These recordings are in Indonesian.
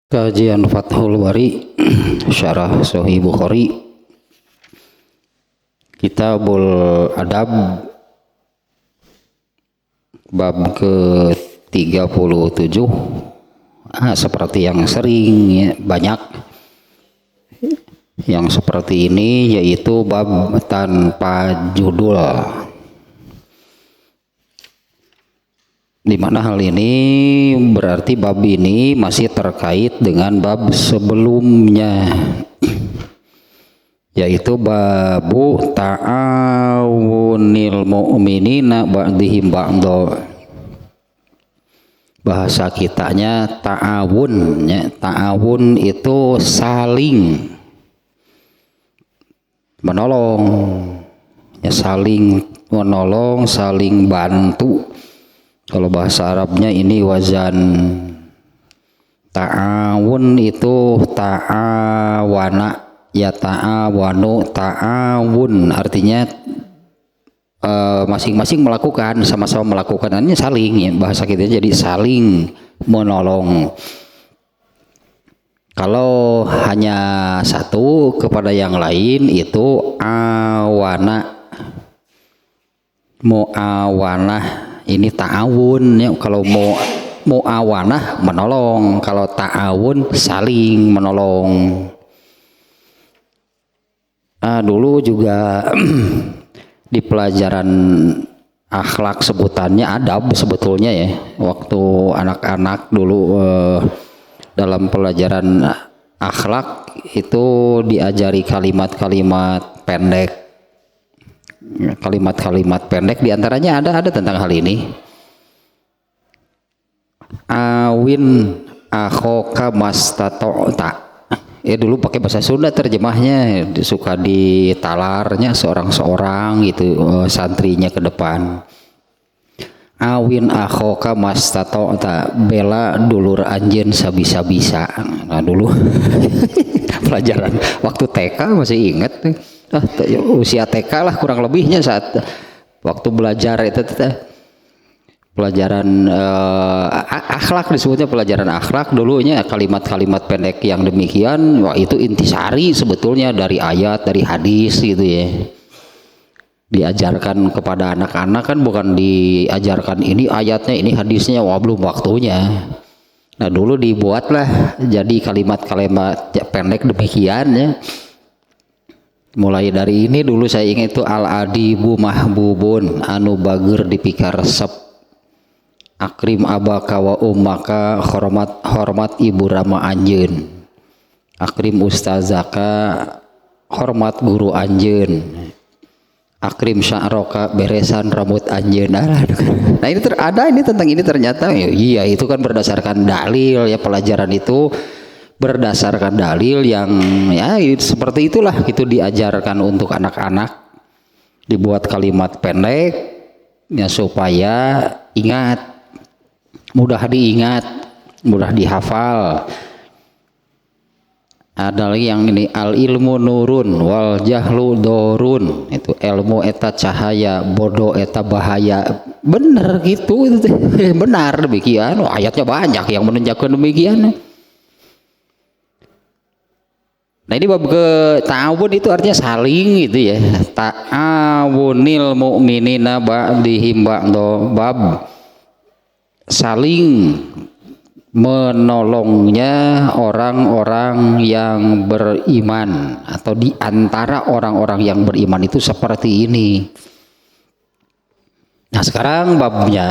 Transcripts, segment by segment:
Kajian Fathul Bari Syarah Sahih Bukhari, Kitabul Adab, bab ke-37. Seperti yang sering ya, banyak yang seperti ini, yaitu bab tanpa judul, di mana hal ini berarti bab ini masih terkait dengan bab sebelumnya, yaitu babu ta'awunil mu'minina ba'dihim ba'do. Bahasa kitanya ta'awun ya. Ta'awun itu saling menolong ya, saling menolong, saling bantu. Kalau bahasa Arabnya ini wazan ta'awun itu ta'awana ya, ta'awanu, ta'awun artinya masing-masing melakukan, sama-sama melakukan, artinya saling ya, bahasa kita jadi saling menolong. Kalau hanya satu kepada yang lain itu awana, muawanah. Ini ta'awun ya. Kalau muawanah menolong, kalau ta'awun saling menolong. Dulu juga di pelajaran akhlak sebutannya adab sebetulnya ya. Waktu anak-anak dulu dalam pelajaran akhlak itu diajari kalimat-kalimat pendek. Kalimat-kalimat pendek diantaranya ada tentang hal ini. Awin akhoka mastata'ta. Ya dulu pakai bahasa Sunda terjemahnya, suka ditalarnya seorang-seorang gitu, santrinya ke depan. Awin akhoka mastata'ta, bela dulur anjeun sabisa-bisa. Nah dulu pelajaran waktu TK masih ingat. Usia TK lah kurang lebihnya saat waktu belajar itu pelajaran akhlak, disebutnya pelajaran akhlak dulunya. Kalimat-kalimat pendek yang demikian, wah itu intisari sebetulnya dari ayat, dari hadis gitu ya. Diajarkan kepada anak-anak kan, bukan diajarkan ini ayatnya, ini hadisnya, wah belum waktunya. Nah dulu dibuatlah jadi kalimat-kalimat pendek demikian ya. Mulai dari ini dulu saya ingat itu al-adibu mahbubun anu bager dipikar resep, akrim abaka wa ummaka, hormat ibu rama anjeun, akrim ustazaka, hormat guru anjeun, akrim sya'roka, beresan rambut anjeun. Nah ini ada ini tentang ini ternyata ya, iya itu kan berdasarkan dalil ya, pelajaran itu berdasarkan dalil yang ya seperti itulah, itu diajarkan untuk anak-anak, dibuat kalimat pendek ya supaya ingat, mudah diingat, mudah dihafal. Ada lagi yang ini, al ilmu nurun wal jahlu dorun, itu ilmu eta cahaya, bodoh eta bahaya. Bener gitu, benar demikian. Ayatnya banyak yang menunjukkan demikian. Nah ini bab ke ta'awun itu artinya saling gitu ya. Ta'awunil mu'minina ba'dihim ba'do, bab saling menolongnya orang-orang yang beriman, atau di antara orang-orang yang beriman itu seperti ini. Nah sekarang babnya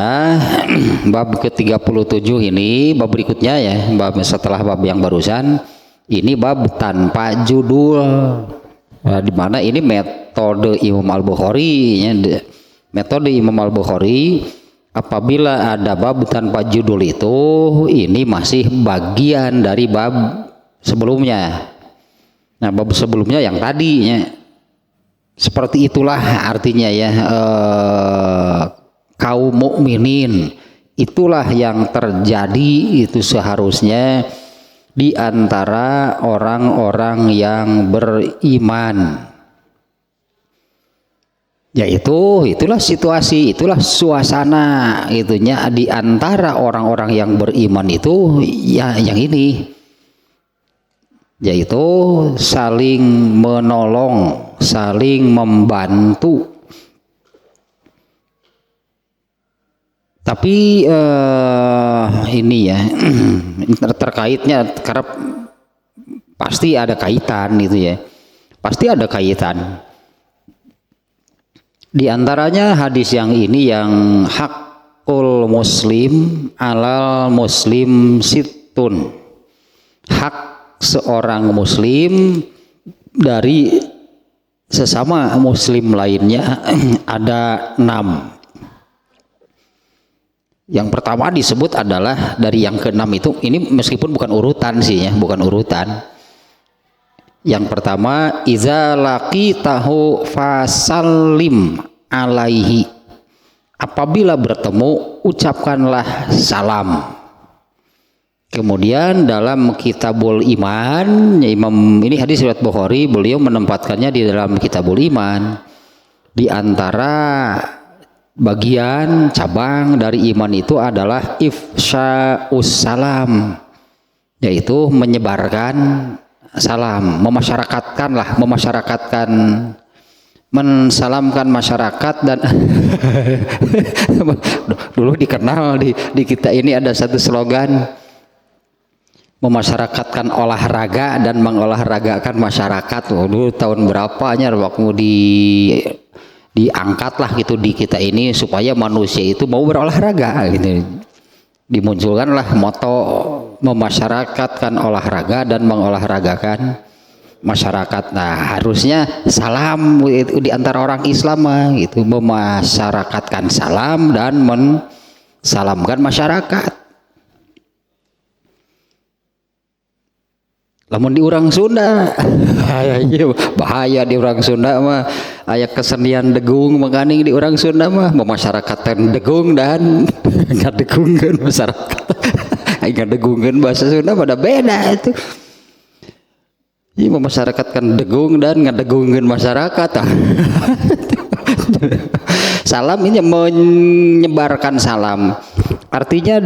bab ke-37 ini, bab berikutnya ya, bab setelah bab yang barusan. Ini bab tanpa judul, di mana ini metode Imam Al-Bukhari ya. Metode Imam Al-Bukhari apabila ada bab tanpa judul itu, ini masih bagian dari bab sebelumnya. Nah bab sebelumnya yang tadinya seperti itulah artinya ya, kaum mukminin itulah yang terjadi itu seharusnya di antara orang-orang yang beriman. Yaitu itulah situasi, itulah suasana itunya di antara orang-orang yang beriman itu ya, yang ini yaitu saling menolong, saling membantu. Tapi ini ya terkaitnya karena pasti ada kaitan gitu ya, pasti ada kaitan. Di antaranya hadis yang ini yang hakul muslim alal muslim situn, hak seorang muslim dari sesama muslim lainnya ada 6. Yang pertama disebut adalah dari yang ke-6 itu, ini meskipun bukan urutan sih ya, bukan urutan. Yang pertama, iza laqitahu fasallim alaihi. Apabila bertemu, ucapkanlah salam. Kemudian dalam Kitabul Iman, Imam ini hadis riwayat Bukhari, beliau menempatkannya di dalam Kitabul Iman. Di antara bagian cabang dari iman itu adalah ifsya'us salam, yaitu menyebarkan salam, memasyarakatkan, mensalamkan masyarakat. Dan dulu dikenal di kita ini ada satu slogan, memasyarakatkan olahraga dan mengolahragakan masyarakat. Dulu tahun berapanya waktu diangkatlah gitu di kita ini supaya manusia itu mau berolahraga gitu. Dimunculkanlah moto memasyarakatkan olahraga dan mengolahragakan masyarakat. Nah, harusnya salam itu di antara orang Islam gitu, memasyarakatkan salam dan mensalamkan masyarakat. Lamun di orang Sunda bahaya di orang Sunda mah, aya kesenian degung mengkaning di orang Sunda mah, memasyarakatkan degung dan ngadegungkeun masyarakat. Ngadegungkeun bahasa Sunda pada beda itu. Ini memasyarakatkan degung dan ngadegungkeun masyarakat. Salam ini menyebarkan salam. Artinya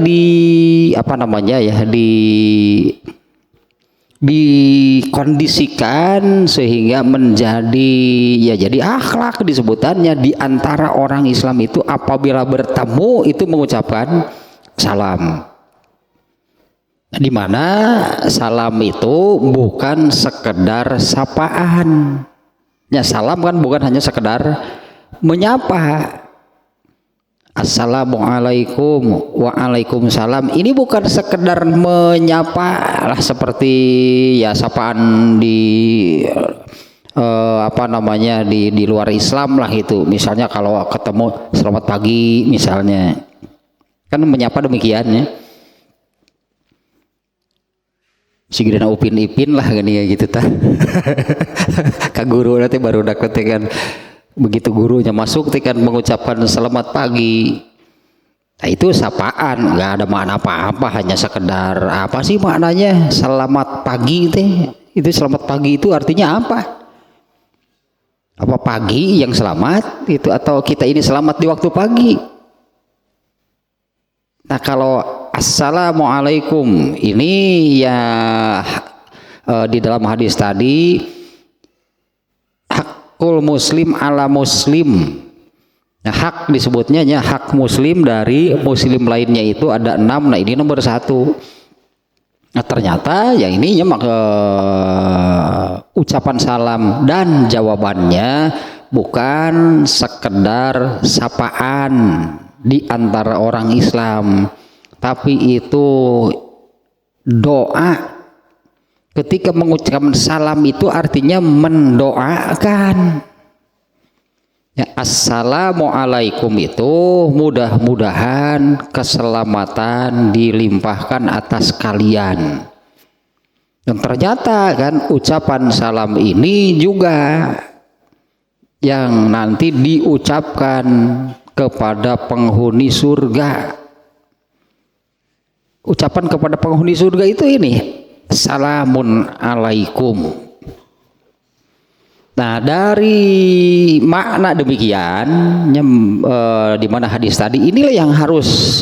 dikondisikan sehingga menjadi jadi akhlak disebutannya di antara orang Islam itu apabila bertemu itu mengucapkan salam, di mana salam itu bukan sekedar sapaan ya, salam kan bukan hanya sekedar menyapa, assalamualaikum, waalaikumsalam. Ini bukan sekedar menyapa lah seperti ya sapaan di di luar Islam lah itu. Misalnya kalau ketemu selamat pagi misalnya, kan menyapa demikian ya. Sigirana upin ipin lah kan ya gitu tah. Ka guru nanti baru kan begitu gurunya masuk kan mengucapkan selamat pagi. Nah, itu sapaan, nggak ada makna apa-apa, hanya sekedar apa sih maknanya selamat pagi teh? Itu selamat pagi itu artinya apa? Apa pagi yang selamat itu atau kita ini selamat di waktu pagi? Nah, kalau assalamualaikum ini ya di dalam hadis tadi hakul muslim ala muslim. Nah, hak disebutnya hak muslim dari muslim lainnya itu ada 6. Nah, ini nomor 1. Nah, ternyata yang ini ucapan salam dan jawabannya bukan sekedar sapaan di antara orang Islam, tapi itu doa. Ketika mengucapkan salam itu artinya mendoakan. Ya, assalamualaikum itu mudah-mudahan keselamatan dilimpahkan atas kalian. Dan ternyata kan ucapan salam ini juga yang nanti diucapkan kepada penghuni surga. Ucapan kepada penghuni surga itu ini, salamun alaikum. Nah, dari makna demikian di mana hadis tadi inilah yang harus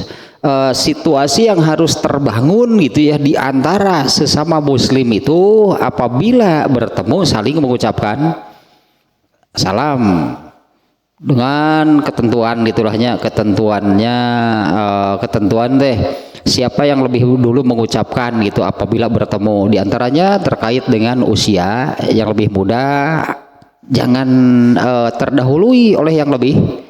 situasi yang harus terbangun gitu ya di antara sesama muslim itu apabila bertemu saling mengucapkan salam dengan ketentuan gitulahnya ketentuan deh siapa yang lebih dulu mengucapkan gitu apabila bertemu di antaranya terkait dengan usia yang lebih muda jangan terdahului oleh yang lebih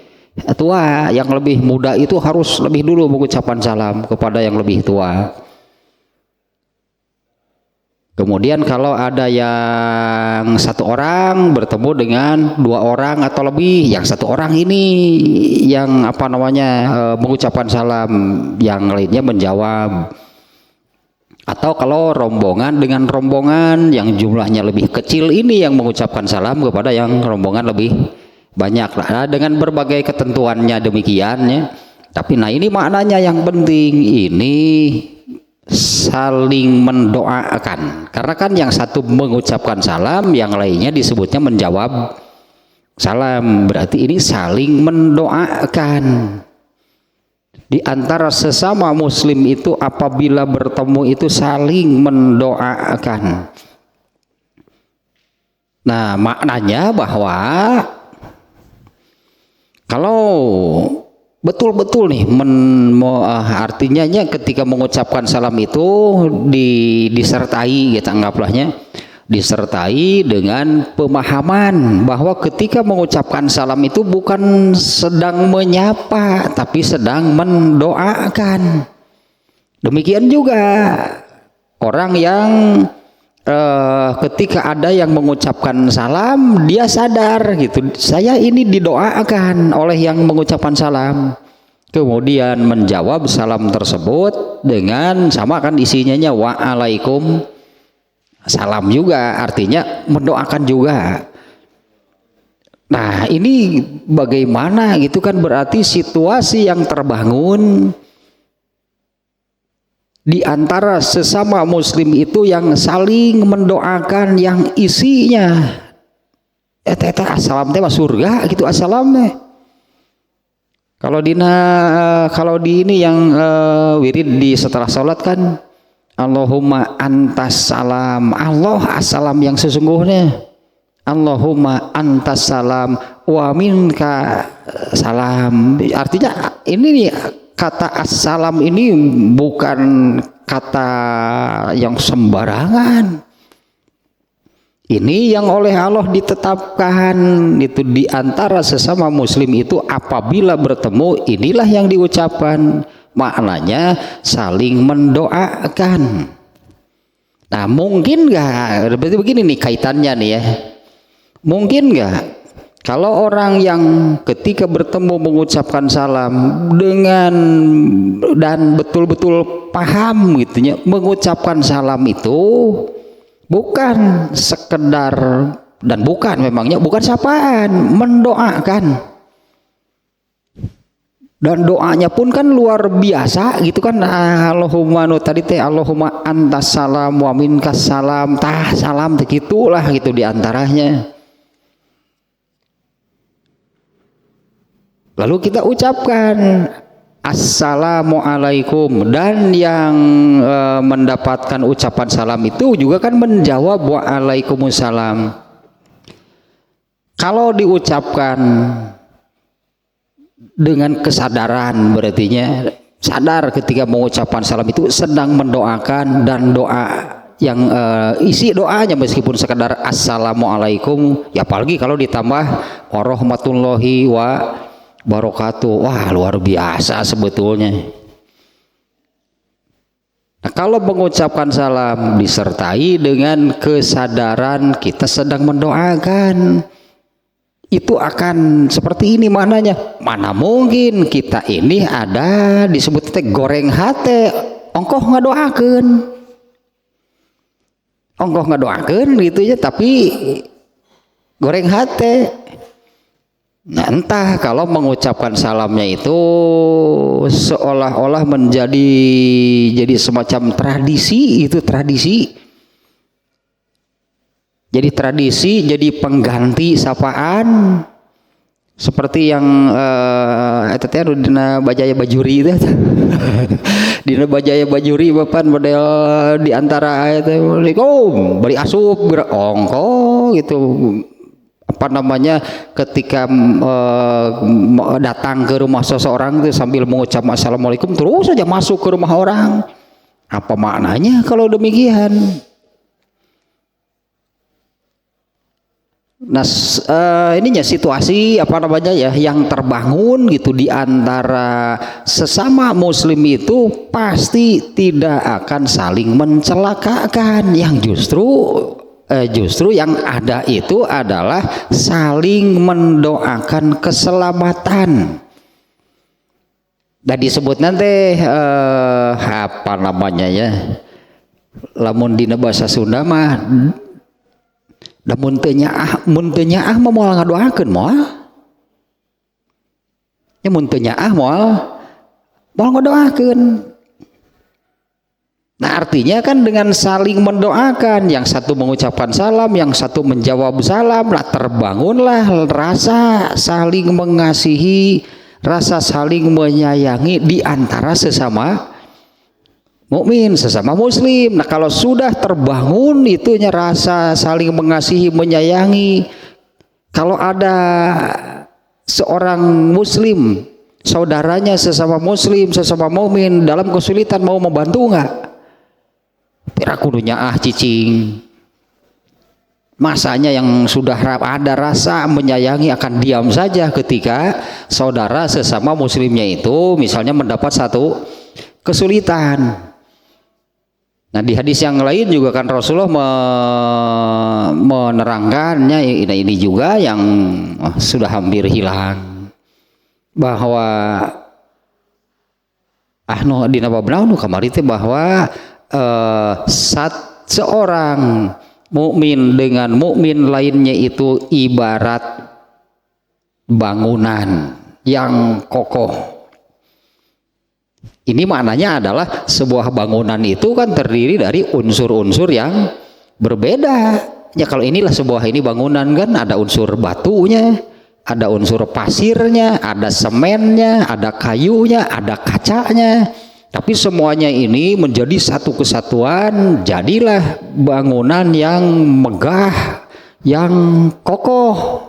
tua. Yang lebih muda itu harus lebih dulu mengucapkan salam kepada yang lebih tua. Kemudian kalau ada yang satu orang bertemu dengan dua orang atau lebih, yang satu orang ini yang mengucapkan salam, yang lainnya menjawab. Atau kalau rombongan dengan rombongan yang jumlahnya lebih kecil ini yang mengucapkan salam kepada yang rombongan lebih banyak lah. Nah, dengan berbagai ketentuannya demikian ya. Tapi ini maknanya yang penting ini saling mendoakan, karena kan yang satu mengucapkan salam yang lainnya disebutnya menjawab salam, berarti ini saling mendoakan di antara sesama muslim itu apabila bertemu itu saling mendoakan. Nah maknanya bahwa kalau betul-betul nih artinya ketika mengucapkan salam itu disertai gitu anggaplahnya disertai dengan pemahaman bahwa ketika mengucapkan salam itu bukan sedang menyapa tapi sedang mendoakan. Demikian juga orang yang ketika ada yang mengucapkan salam dia sadar gitu saya ini didoakan oleh yang mengucapkan salam, kemudian menjawab salam tersebut dengan sama kan isinya waalaikum salam juga, artinya mendoakan juga. Nah ini bagaimana gitu kan, berarti situasi yang terbangun di antara sesama muslim itu yang saling mendoakan yang isinya eta assalam teh surga gitu assalamnya. Kalau di ini yang wirid di setelah salat kan Allahumma antas salam, Allah assalam yang sesungguhnya, Allahumma antas salam wa minka salam. Artinya ini nih kata assalam ini bukan kata yang sembarangan. Ini yang oleh Allah ditetapkan itu di antara sesama muslim itu apabila bertemu inilah yang diucapkan, maknanya saling mendoakan. Nah mungkin nggak, berarti begini nih kaitannya nih ya, mungkin nggak kalau orang yang ketika bertemu mengucapkan salam dengan dan betul-betul paham gitunya mengucapkan salam itu bukan sekedar dan bukan memangnya bukan sapaan, mendoakan. Dan doanya pun kan luar biasa gitu kan, Allahumma tadi teh Allahumma antas salam wa minkas salam, salam begitulah gitu diantaranya. Lalu kita ucapkan assalamualaikum, dan yang mendapatkan ucapan salam itu juga kan menjawab waalaikumsalam. Kalau diucapkan dengan kesadaran, berartinya sadar ketika mengucapkan salam itu sedang mendoakan, dan doa yang isi doanya meskipun sekedar assalamualaikum, ya apalagi kalau ditambah warahmatullahi wabarakatuh, wah luar biasa sebetulnya. Nah, kalau mengucapkan salam disertai dengan kesadaran kita sedang mendoakan, itu akan seperti ini maknanya. Mana mungkin kita ini ada disebut goreng hate, ongkoh ngadoakeun gitu ya, tapi goreng hate. Nah, entah kalau mengucapkan salamnya itu seolah-olah jadi semacam tradisi, itu tradisi. Jadi tradisi, jadi pengganti sapaan, seperti yang eta teh dina Bajaya Bajuri teh dina Bajaya Bajuri bapan model di antara eta bari asup ongko gitu apa namanya ketika datang ke rumah seseorang itu sambil mengucap assalamualaikum terus saja masuk ke rumah orang. Apa maknanya kalau demikian? Nah, ininya situasi apa namanya ya yang terbangun gitu di antara sesama muslim itu pasti tidak akan saling mencelakakan, yang justru yang ada itu adalah saling mendoakan keselamatan. Dan disebut nanti apa namanya ya, lamun dina bahasa Sunda mah da mun teu nyaah mah moal ngadoakeun moal nya mun teu nyaah moal ngadoakeun. Nah artinya kan dengan saling mendoakan, yang satu mengucapkan salam, yang satu menjawab salam, lah terbangunlah rasa saling mengasihi, rasa saling menyayangi di antara sesama mukmin, sesama muslim. Nah kalau sudah terbangun itunya rasa saling mengasihi, menyayangi, kalau ada seorang muslim, saudaranya sesama muslim, sesama mukmin dalam kesulitan mau membantu nggak? Pira kudunya cicing. Masanya yang sudah ada rasa menyayangi akan diam saja ketika saudara sesama muslimnya itu misalnya mendapat satu kesulitan. Nah di hadis yang lain juga kan Rasulullah menerangkannya, ini juga yang sudah hampir hilang, bahwa dina babna nu kamari teh bahwa seorang mukmin dengan mukmin lainnya itu ibarat bangunan yang kokoh. Ini maknanya adalah sebuah bangunan itu kan terdiri dari unsur-unsur yang berbeda. Ya kalau inilah ini bangunan kan ada unsur batunya, ada unsur pasirnya, ada semennya, ada kayunya, ada kacanya. Tapi semuanya ini menjadi satu kesatuan, jadilah bangunan yang megah, yang kokoh.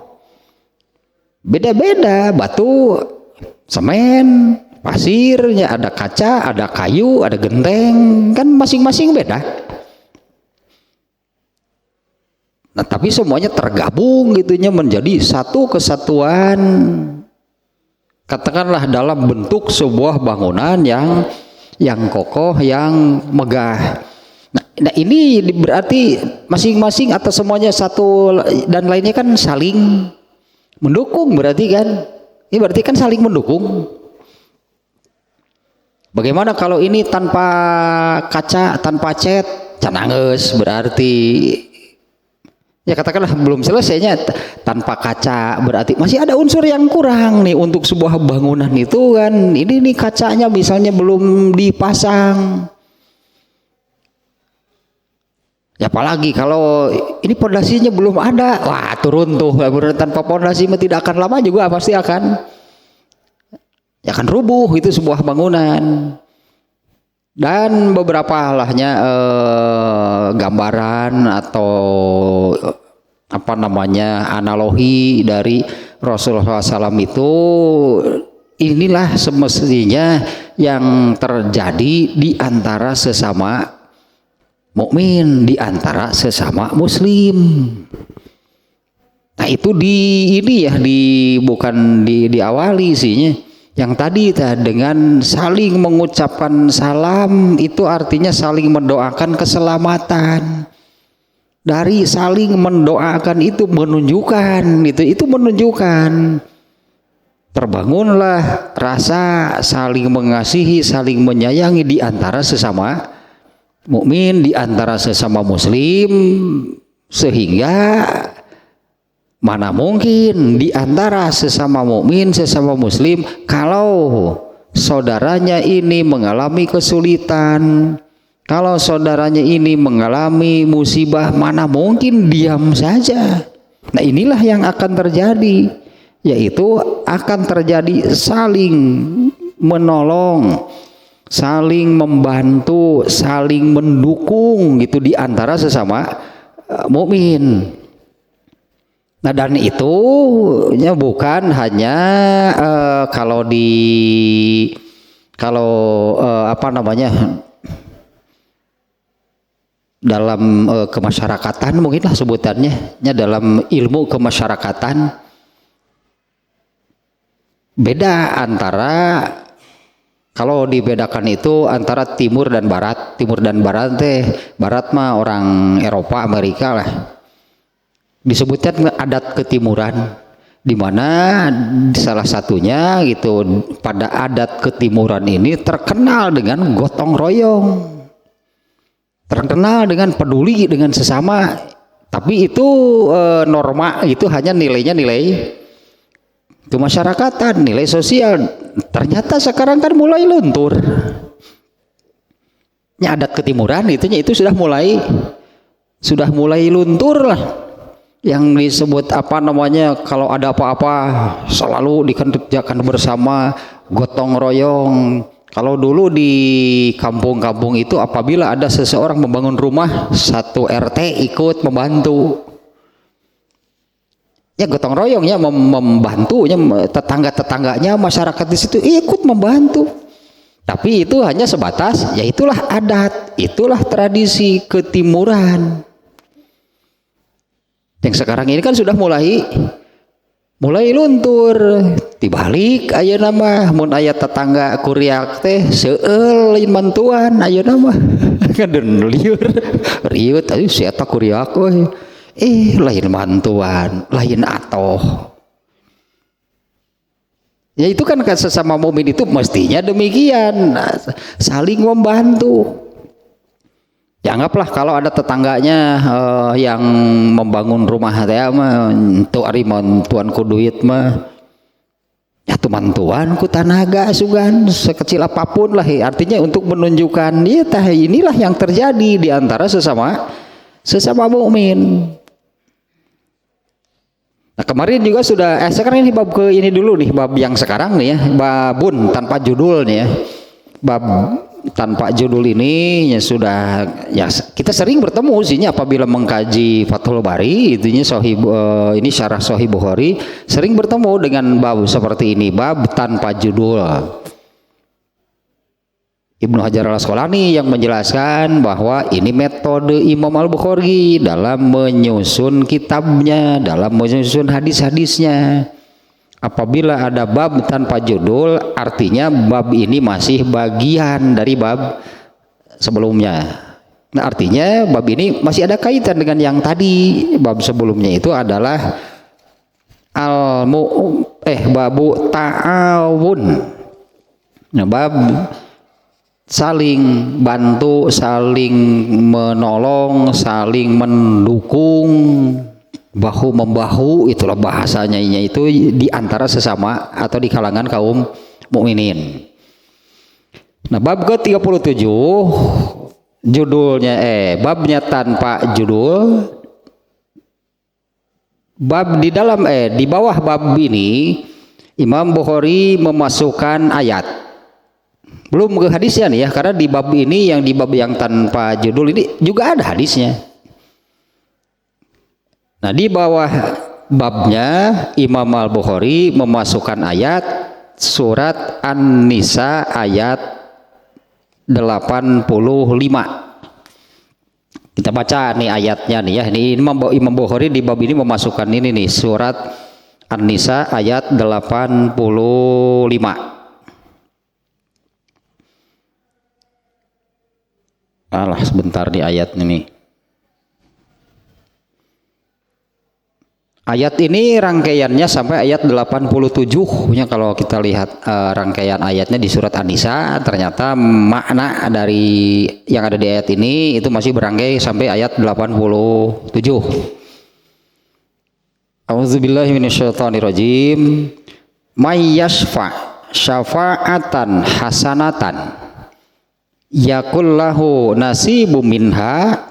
Beda-beda, batu, semen, pasirnya, ada kaca, ada kayu, ada genteng, kan masing-masing beda. Nah, tapi semuanya tergabung gitunya menjadi satu kesatuan. Katakanlah dalam bentuk sebuah bangunan yang kokoh, yang megah. Nah ini berarti masing-masing atau semuanya satu dan lainnya kan saling mendukung, berarti kan? Ini berarti kan saling mendukung. Bagaimana kalau ini tanpa kaca, tanpa cat, cananges berarti ya katakanlah belum selesainya tanpa kaca, berarti masih ada unsur yang kurang nih untuk sebuah bangunan itu kan. Ini nih kacanya misalnya belum dipasang. Ya apalagi kalau ini pondasinya belum ada, wah turun tuh. Tanpa pondasi tidak akan lama juga pasti akan rubuh itu sebuah bangunan. Dan beberapa lahnya gambaran atau apa namanya analogi dari Rasulullah SAW itu, inilah semestinya yang terjadi di antara sesama mukmin, di antara sesama muslim. Nah itu bukan diawali sihnya. Yang tadi dengan saling mengucapkan salam itu artinya saling mendoakan keselamatan. Dari saling mendoakan itu menunjukkan terbangunlah rasa saling mengasihi, saling menyayangi di antara sesama mukmin, di antara sesama muslim, sehingga mana mungkin di antara sesama mukmin, sesama muslim, kalau saudaranya ini mengalami kesulitan, kalau saudaranya ini mengalami musibah, mana mungkin diam saja. Nah inilah yang akan terjadi. yaitu akan terjadi saling menolong, saling membantu, saling mendukung gitu di antara sesama mukmin. Nah, dan itu ya bukan hanya kalau apa namanya dalam kemasyarakatan mungkin lah sebutannya, ya dalam ilmu kemasyarakatan beda antara, kalau dibedakan itu antara timur dan barat. Timur dan barat teh, barat mah orang Eropa, Amerika lah, disebutkan adat ketimuran, di mana salah satunya gitu pada adat ketimuran ini terkenal dengan gotong royong, terkenal dengan peduli dengan sesama. Tapi itu norma itu hanya nilainya nilai kemasyarakatan, nilai sosial. Ternyata sekarang kan mulai luntur. Ya, adat ketimuran itu sudah mulai luntur lah. Yang disebut apa namanya, kalau ada apa-apa selalu dikerjakan bersama, gotong royong. Kalau dulu di kampung-kampung itu apabila ada seseorang membangun rumah, satu RT ikut membantu. Ya gotong royongnya membantunya, tetangga-tetangganya, masyarakat di situ ikut membantu. Tapi itu hanya sebatas, ya itulah adat, itulah tradisi ketimuran. Yang sekarang ini kan sudah mulai luntur. Dibalik ayeuna mah mun aya tetangga kuriak teh seueul lain mantuan ayeuna mah ngaden lieur riut atuh si eta kuriak we lain mantuan lain atoh. Ya itu kan sesama mukmin itu mestinya demikian, saling membantu. Ya anggaplah kalau ada tetangganya yang membangun rumah teh mah tu ari mantuan ku duit mah ya tu mantuan ku tanaga sugan sekecil apapun lah, artinya untuk menunjukkan ya tah inilah yang terjadi di antara sesama mukmin. Nah, kemarin juga sudah sekarang ini bab ke ini dulu nih, bab yang sekarang nih ya, babun tanpa judul nih ya. Bab tanpa judul ini ya sudah ya kita sering bertemu sihnya apabila mengkaji Fathul Bari itunya ini syarah Sahih Bukhari, sering bertemu dengan bab seperti ini, bab tanpa judul. Ibnu Hajar Al-Asqalani yang menjelaskan bahwa ini metode Imam Al-Bukhari dalam menyusun kitabnya, dalam menyusun hadis-hadisnya. Apabila ada bab tanpa judul, artinya bab ini masih bagian dari bab sebelumnya. Nah, artinya bab ini masih ada kaitan dengan yang tadi. Bab sebelumnya itu adalah babu ta'awun. Nah, bab saling bantu, saling menolong, saling mendukung, bahu membahu, itulah bahasanya itu di antara sesama atau di kalangan kaum mukminin. Nah, bab ke-37 judulnya babnya tanpa judul. Bab di dalam di bawah bab ini Imam Bukhari memasukkan ayat. Belum ke hadisnya nih ya, karena di bab ini yang di bab yang tanpa judul ini juga ada hadisnya. Nah, di bawah babnya Imam Al-Bukhari memasukkan ayat surat An-Nisa ayat 85. Kita baca nih ayatnya nih ya. Ini Imam Bukhari di bab ini memasukkan ini nih surat An-Nisa ayat 85. Alah sebentar di ayat ini. Ayat ini rangkaiannya sampai ayat 87-nya. Kalau kita lihat rangkaian ayatnya di surat An-Nisa, ternyata makna dari yang ada di ayat ini itu masih berangkai sampai ayat 87. A'udzubillahi minasyaitonirrajim. May yashfa' syafa'atan hasanatan yakul lahu nasibum minha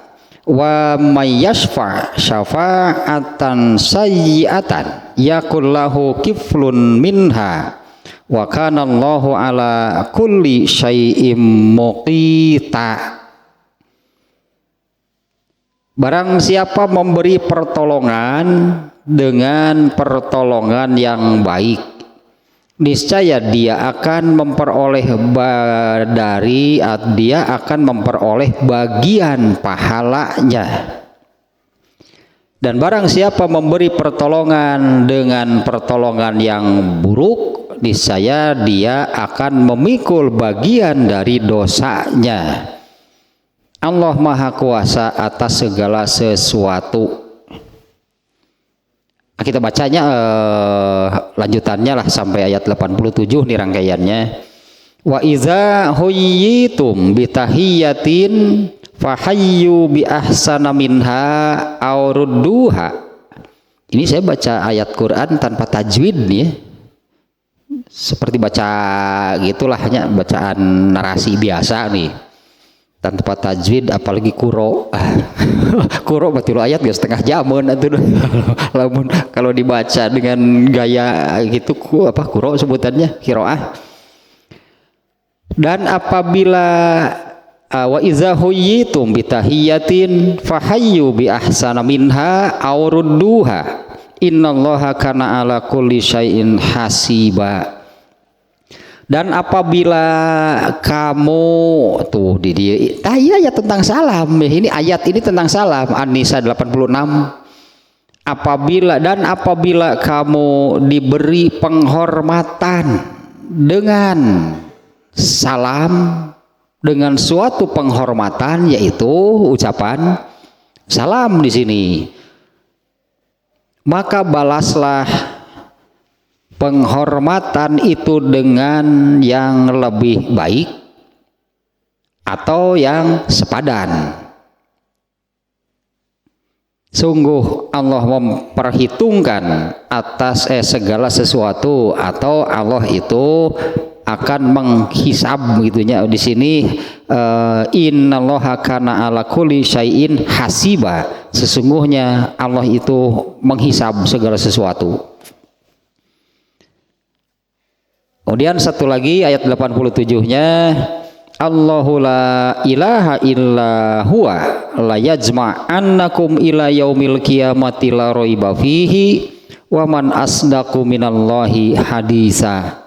wa may yashfa syafa'atan sayyi'atan yakul lahu kiflun minha wa kana Allahu ala kulli syai'im muqita. Barang siapa memberi pertolongan dengan pertolongan yang baik, niscaya dia akan memperoleh bagian pahalanya. Dan barang siapa memberi pertolongan dengan pertolongan yang buruk, niscaya dia akan memikul bagian dari dosanya. Allah Maha Kuasa atas segala sesuatu. Kita bacanya lanjutannya lah sampai ayat 87 nih rangkaiannya. Wa iza huyyitum bitahiyatin fahayyu bi ahsana minha aw rudduha. Ini saya baca ayat Quran tanpa tajwid nih ya. Seperti baca gitulah hanya bacaan narasi biasa nih. Tanpa tajwid apalagi kuro. Kuro betul ayat gak setengah jaman atuh. Lamun kalau dibaca dengan gaya gitu kuro sebutannya qiraah. Dan apabila wa iza huyyitum bitahiyatin fahayyu bi ahsana minha aw rudduha innallaha kana ala kulli syai'in hasiba. Dan apabila kamu tuh di dia ya tentang salam, ini ayat ini tentang salam An-Nisa 86. Apabila kamu diberi penghormatan dengan salam, dengan suatu penghormatan yaitu ucapan salam di sini, maka balaslah penghormatan itu dengan yang lebih baik atau yang sepadan. Sungguh Allah memperhitungkan atas segala sesuatu, atau Allah itu akan menghisab gitunya di sini. Innallaha kana ala kulli syai'in hasiba. Sesungguhnya Allah itu menghisab segala sesuatu. Kemudian satu lagi ayat 87-nya, Allahu la ilaha illa huwa la yajma'annakum ila yaumil qiyamati la raiba fihi wa man asdaqu minallahi hadisa.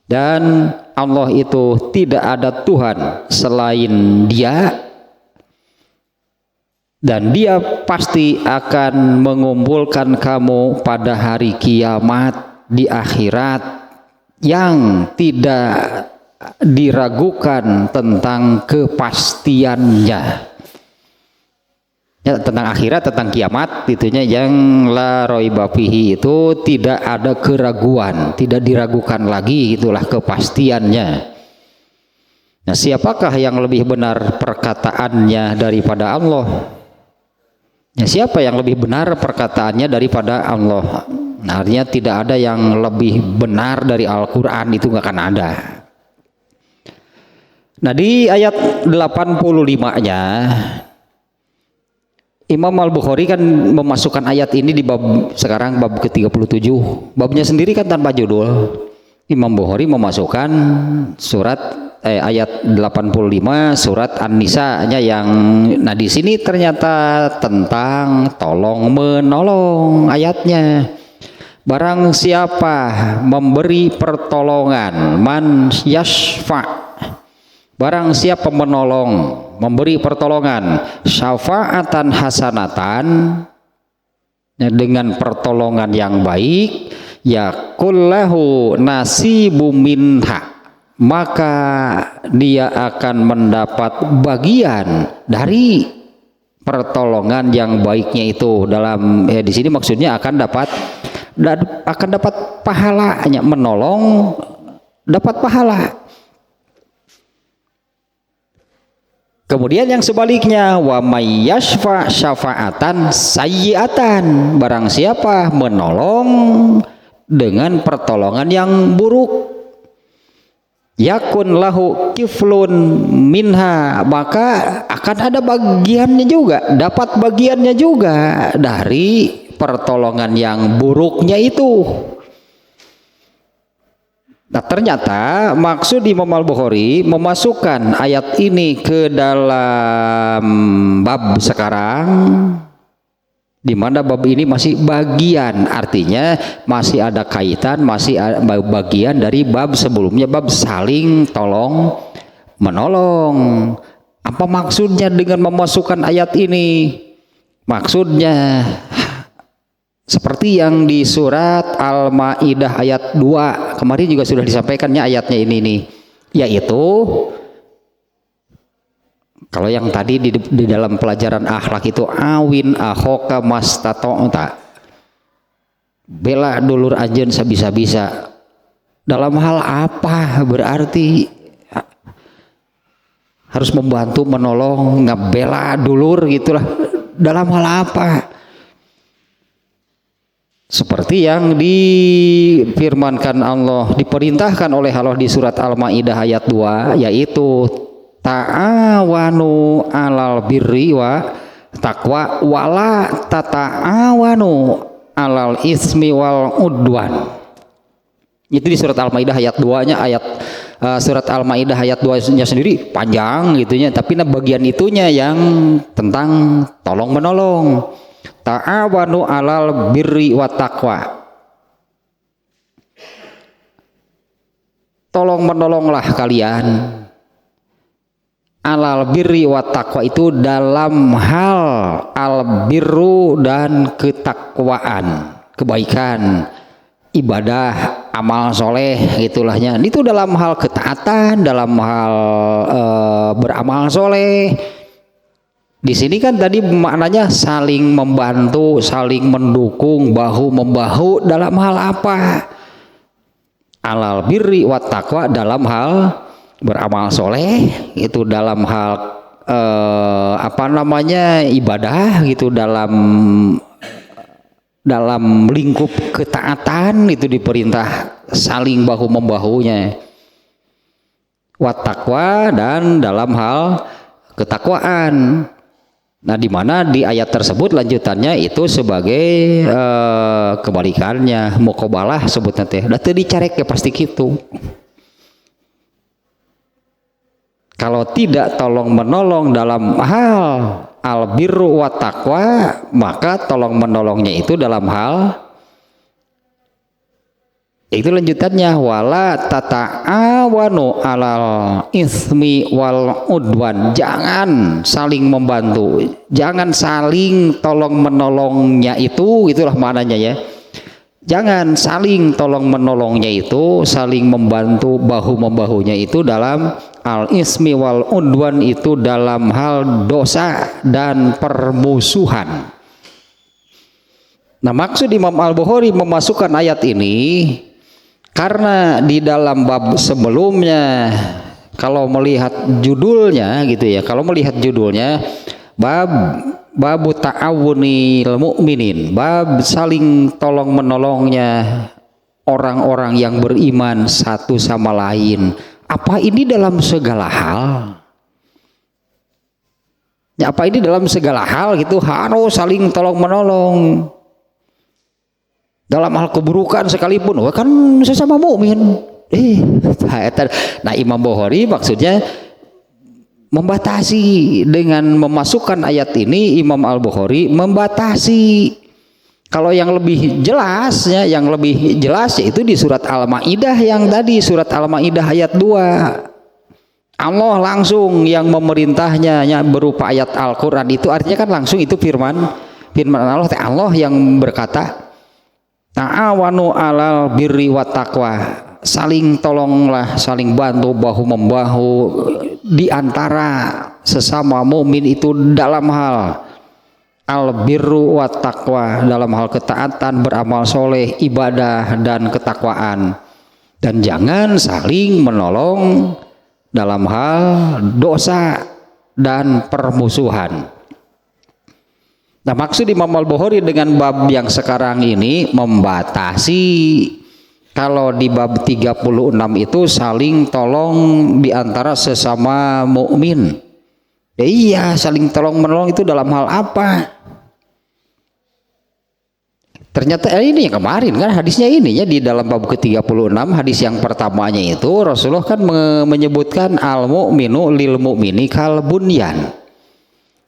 Dan Allah itu tidak ada Tuhan selain Dia, dan Dia pasti akan mengumpulkan kamu pada hari kiamat di akhirat yang tidak diragukan tentang kepastiannya. Ya, tentang akhirat, tentang kiamat itunya yang la raiba fihi, itu tidak ada keraguan, tidak diragukan lagi, itulah kepastiannya. Nah, siapakah yang lebih benar perkataannya daripada Allah? Ya, siapa yang lebih benar perkataannya daripada Allah? Nah, artinya tidak ada yang lebih benar dari Al-Quran, itu nggak akan ada. Nah, di ayat 85-nya Imam Al-Bukhari kan memasukkan ayat ini di bab sekarang bab ke-37. Babnya sendiri kan tanpa judul. Imam Bukhari memasukkan ayat 85 surat An-Nisa-nya yang di sini ternyata tentang tolong menolong ayatnya. Barang siapa memberi pertolongan, man yashfa, barang siapa menolong, memberi pertolongan, syafa'atan hasanatan, dengan pertolongan yang baik, yakullahu nasibum minha, maka dia akan mendapat bagian dari pertolongan yang baiknya itu. Dalam di sini maksudnya akan dapat pahalanya, menolong dapat pahala. Kemudian yang sebaliknya, wa may yashfa syafa'atan sayyi'atan, barang siapa menolong dengan pertolongan yang buruk, yakun lahu kiflun minha, maka akan ada bagiannya juga, dapat bagiannya juga dari pertolongan yang buruknya itu. Nah, ternyata maksud Imam Al-Bukhari memasukkan ayat ini ke dalam bab sekarang, di mana bab ini masih bagian, artinya masih ada kaitan, masih ada bagian dari bab sebelumnya, bab saling tolong menolong. Apa maksudnya dengan memasukkan ayat ini? Maksudnya seperti yang di surat Al-Maidah ayat 2 kemarin juga sudah disampaikannya ayatnya ini nih, yaitu kalau yang tadi di dalam pelajaran akhlak itu awin akhoka mastata'ta, bela dulur anjeun sabisa-bisa. Dalam hal apa? Berarti harus membantu, menolong, ngebela dulur gitulah. Dalam hal apa? Seperti yang difirmankan Allah, diperintahkan oleh Allah di surat Al-Maidah ayat 2, yaitu ta'awanu alal birri wa taqwa wala tata'awanu alal ismi wal udwan. Itu di surat Al-Maidah ayat 2-nya, ayat surat Al-Maidah ayat 2-nya sendiri panjang gitunya, tapi bagian itunya yang tentang tolong menolong. Ta'awanu alal birri wa taqwa, tolong menolonglah kalian alal birri wa taqwa, itu dalam hal al birru dan ketakwaan, kebaikan, ibadah, amal soleh gitulahnya. Itu dalam hal ketaatan, dalam hal beramal soleh. Di sini kan tadi maknanya saling membantu, saling mendukung, bahu membahu dalam hal apa? Alal birri wa taqwa, dalam hal beramal soleh, itu dalam hal ibadah gitu, dalam lingkup ketaatan itu diperintah saling bahu membahunya. Wa taqwa, dan dalam hal ketakwaan. Nah, di mana di ayat tersebut lanjutannya itu sebagai kebalikannya, muqabalah sebutnya teh. Da teu dicarek ya pasti gitu. Kalau tidak tolong menolong dalam hal al birru wa taqwa, maka tolong menolongnya itu dalam hal itu lanjutannya wala tata'awanu alal ismi wal udwan, jangan saling membantu, jangan saling tolong menolongnya itu, itulah maknanya ya. Jangan saling tolong menolongnya itu, saling membantu bahu membahunya itu dalam al ismi wal udwan, itu dalam hal dosa dan permusuhan. Nah, maksud Imam Al-Bukhari memasukkan ayat ini karena di dalam bab sebelumnya, kalau melihat judulnya gitu ya, kalau melihat judulnya babu ta'awunil mu'minin, bab saling tolong menolongnya orang-orang yang beriman satu sama lain. Apa ini dalam segala hal? Ya, apa ini dalam segala hal gitu harus saling tolong menolong? Dalam hal keburukan sekalipun, kan sesama mukmin. Nah, Imam Bukhari maksudnya membatasi dengan memasukkan ayat ini. Imam Al-Bukhari membatasi. Kalau yang lebih jelasnya, yaitu di surat Al-Maidah yang tadi, surat Al-Maidah ayat 2. Allah langsung yang memerintahnya berupa ayat Al-Qur'an itu, artinya kan langsung itu firman Allah. Allah yang berkata, ta'awanu alal birri wa taqwa, saling tolonglah, saling bantu bahu membahu di antara sesama mukmin itu dalam hal al birru wa taqwa, dalam hal ketaatan, beramal soleh, ibadah dan ketakwaan. Dan jangan saling menolong dalam hal dosa dan permusuhan. Nah, maksud Imam Al-Bukhari dengan bab yang sekarang ini membatasi Kalau di bab 36 itu saling tolong di antara sesama mukmin. Ya iya, saling tolong menolong itu dalam hal apa? Ternyata ini yang kemarin kan hadisnya ininya di dalam bab ke-36 hadis yang pertamanya itu Rasulullah kan menyebutkan al mu'minu lil mu'mini kal bunyan.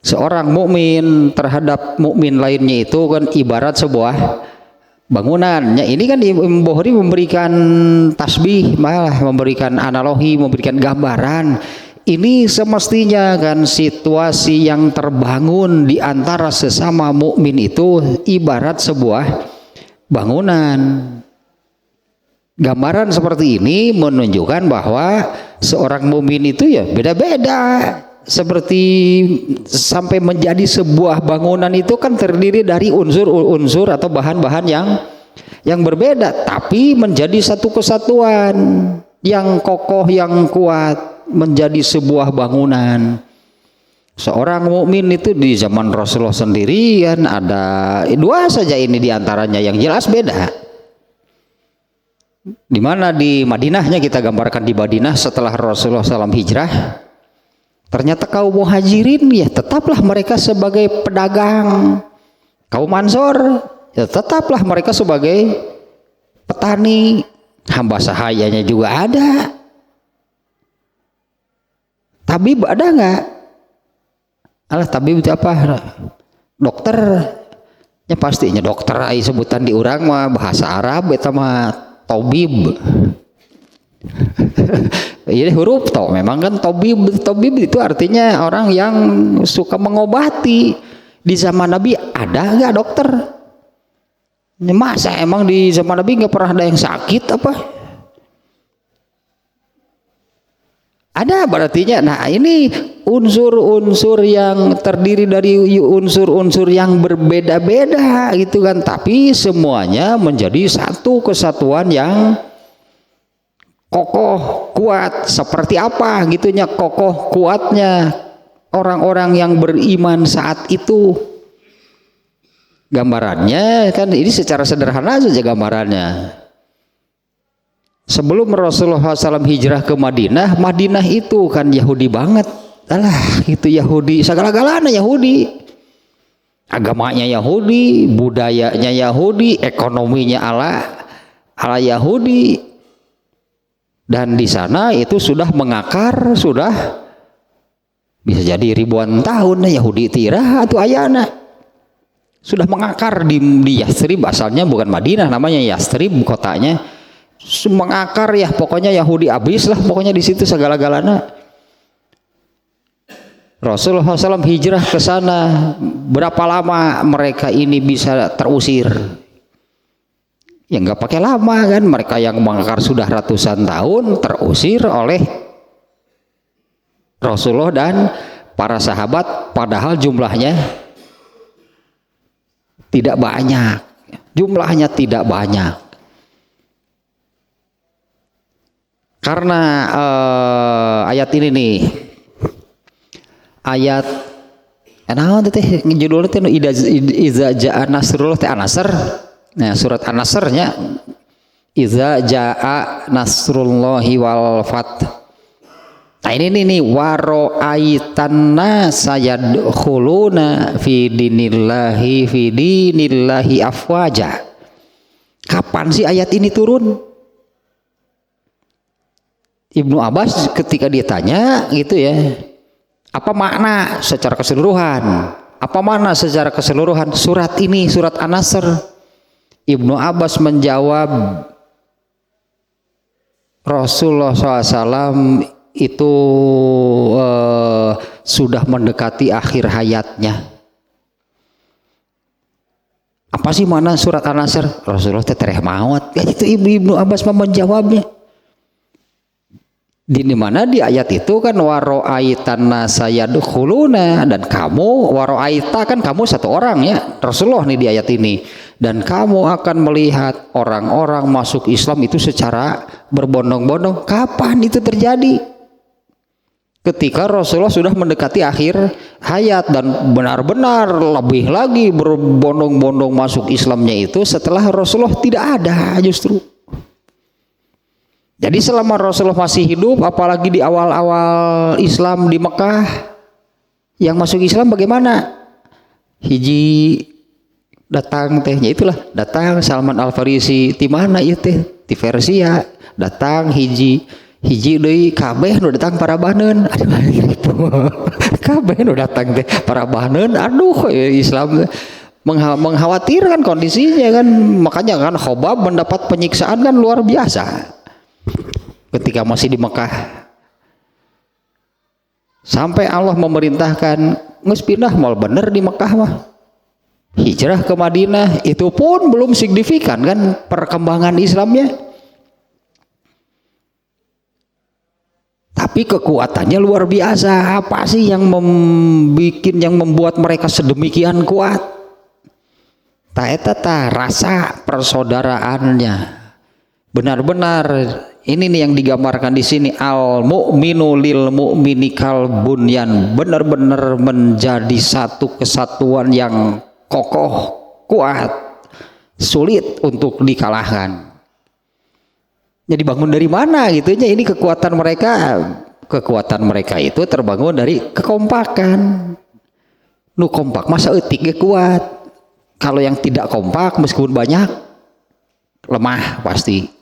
Seorang mukmin terhadap mukmin lainnya itu kan ibarat sebuah bangunan. Ya, ini kan Imam Bukhari memberikan tasbih, malah memberikan analogi, memberikan gambaran. Ini semestinya kan situasi yang terbangun di antara sesama mukmin itu ibarat sebuah bangunan. Gambaran seperti ini menunjukkan bahwa seorang mukmin itu ya beda-beda. Seperti sampai menjadi sebuah bangunan itu kan terdiri dari unsur-unsur atau bahan-bahan yang berbeda, tapi menjadi satu kesatuan yang kokoh, yang kuat, menjadi sebuah bangunan. Seorang mukmin itu di zaman Rasulullah sendiri kan ada dua saja ini diantaranya yang jelas beda. Dimana di Madinahnya kita gambarkan di Madinah setelah Rasulullah SAW hijrah, ternyata kaum muhajirin ya tetaplah mereka sebagai pedagang, kaum Ansor ya tetaplah mereka sebagai petani, hamba sahayanya juga ada. Tabib ada nggak? Alah tabib itu apa? Dokter. Ya pastinya dokter ai sebutan di urang mah bahasa Arab eta mah tabib. Ini huruf to memang kan tabib itu artinya orang yang suka mengobati. Di zaman Nabi ada nggak dokter? Masa emang di zaman Nabi nggak pernah ada yang sakit apa? Ada berartinya. Nah ini unsur-unsur yang terdiri dari unsur-unsur yang berbeda-beda gitu kan, tapi semuanya menjadi satu kesatuan yang kokoh kuat. Seperti apa gitunya kokoh kuatnya orang-orang yang beriman saat itu? Gambarannya kan ini secara sederhana saja gambarannya. Sebelum Rasulullah SAW hijrah ke Madinah, Madinah itu kan Yahudi banget. Alah, itu Yahudi, segala-galanya Yahudi. Agamanya Yahudi, budayanya Yahudi, ekonominya ala Yahudi. Dan di sana itu sudah mengakar, sudah bisa jadi ribuan tahun Yahudi tirah atau ayana. Sudah mengakar di Yastrib, asalnya bukan Madinah, namanya Yastrib kotanya. Mengakar ya pokoknya Yahudi abis lah pokoknya di situ segala-galanya. Rasulullah SAW hijrah ke sana, berapa lama mereka ini bisa terusir? Ya nggak pakai lama kan, mereka yang mengakar sudah ratusan tahun terusir oleh Rasulullah dan para sahabat, padahal jumlahnya tidak banyak. Jumlahnya tidak banyak. Karena ayat ini nih, ayat naon teh judulnya teh iza jaa nasrullah teh an-nasr. Nah, surat an-nasrnya iza jaa nasrullahi wal fath. Nah ini nih waro'aitan nasa yadkhuluna fi dinillahi afwaja. Kapan sih ayat ini turun? Ibnu Abbas ketika ditanya gitu ya, apa makna secara keseluruhan? Apa makna secara keseluruhan surat ini, surat An-Nasr? Ibnu Abbas menjawab, Rasulullah SAW itu sudah mendekati akhir hayatnya. Apa sih makna surat An-Nasr? Rasulullah tereh maut. Ya itu Ibnu Abbas menjawabnya. Di mana di ayat itu kan waro'aitan nasa yadkhuluna, dan kamu waro'aita kan kamu satu orang ya Rasulullah nih di ayat ini, dan kamu akan melihat orang-orang masuk Islam itu secara berbondong-bondong. Kapan itu terjadi? Ketika Rasulullah sudah mendekati akhir hayat, dan benar-benar lebih lagi berbondong-bondong masuk Islamnya itu setelah Rasulullah tidak ada justru. Jadi selama Rasulullah masih hidup, apalagi di awal-awal Islam di Mekah, yang masuk Islam bagaimana? Hiji datang tehnya itulah, datang Salman Al Farisi di mana itu teh? Di Persia. Datang hiji deui kabeh nu datang para baneun. Aduh, kabeh nu datang teh para baneun. Aduh, Islam mengkhawatirkan kondisinya kan, makanya kan Khobab mendapat penyiksaan kan luar biasa ketika masih di Mekah, sampai Allah memerintahkan geus pindah mal bener di Mekah mah, hijrah ke Madinah. Itu pun belum signifikan kan perkembangan Islamnya, tapi kekuatannya luar biasa. Apa sih yang membuat mereka sedemikian kuat? Ta rasa persaudaraannya benar-benar. Ini nih yang digambarkan di sini, al mu'minu lil mu'mini kal bunyan, benar-benar menjadi satu kesatuan yang kokoh, kuat, sulit untuk dikalahkan. Jadi bangun dari mana gitunya? Ini kekuatan mereka itu terbangun dari kekompakan. Nu kompak masa eutik ge kuat. Kalau yang tidak kompak meskipun banyak lemah pasti.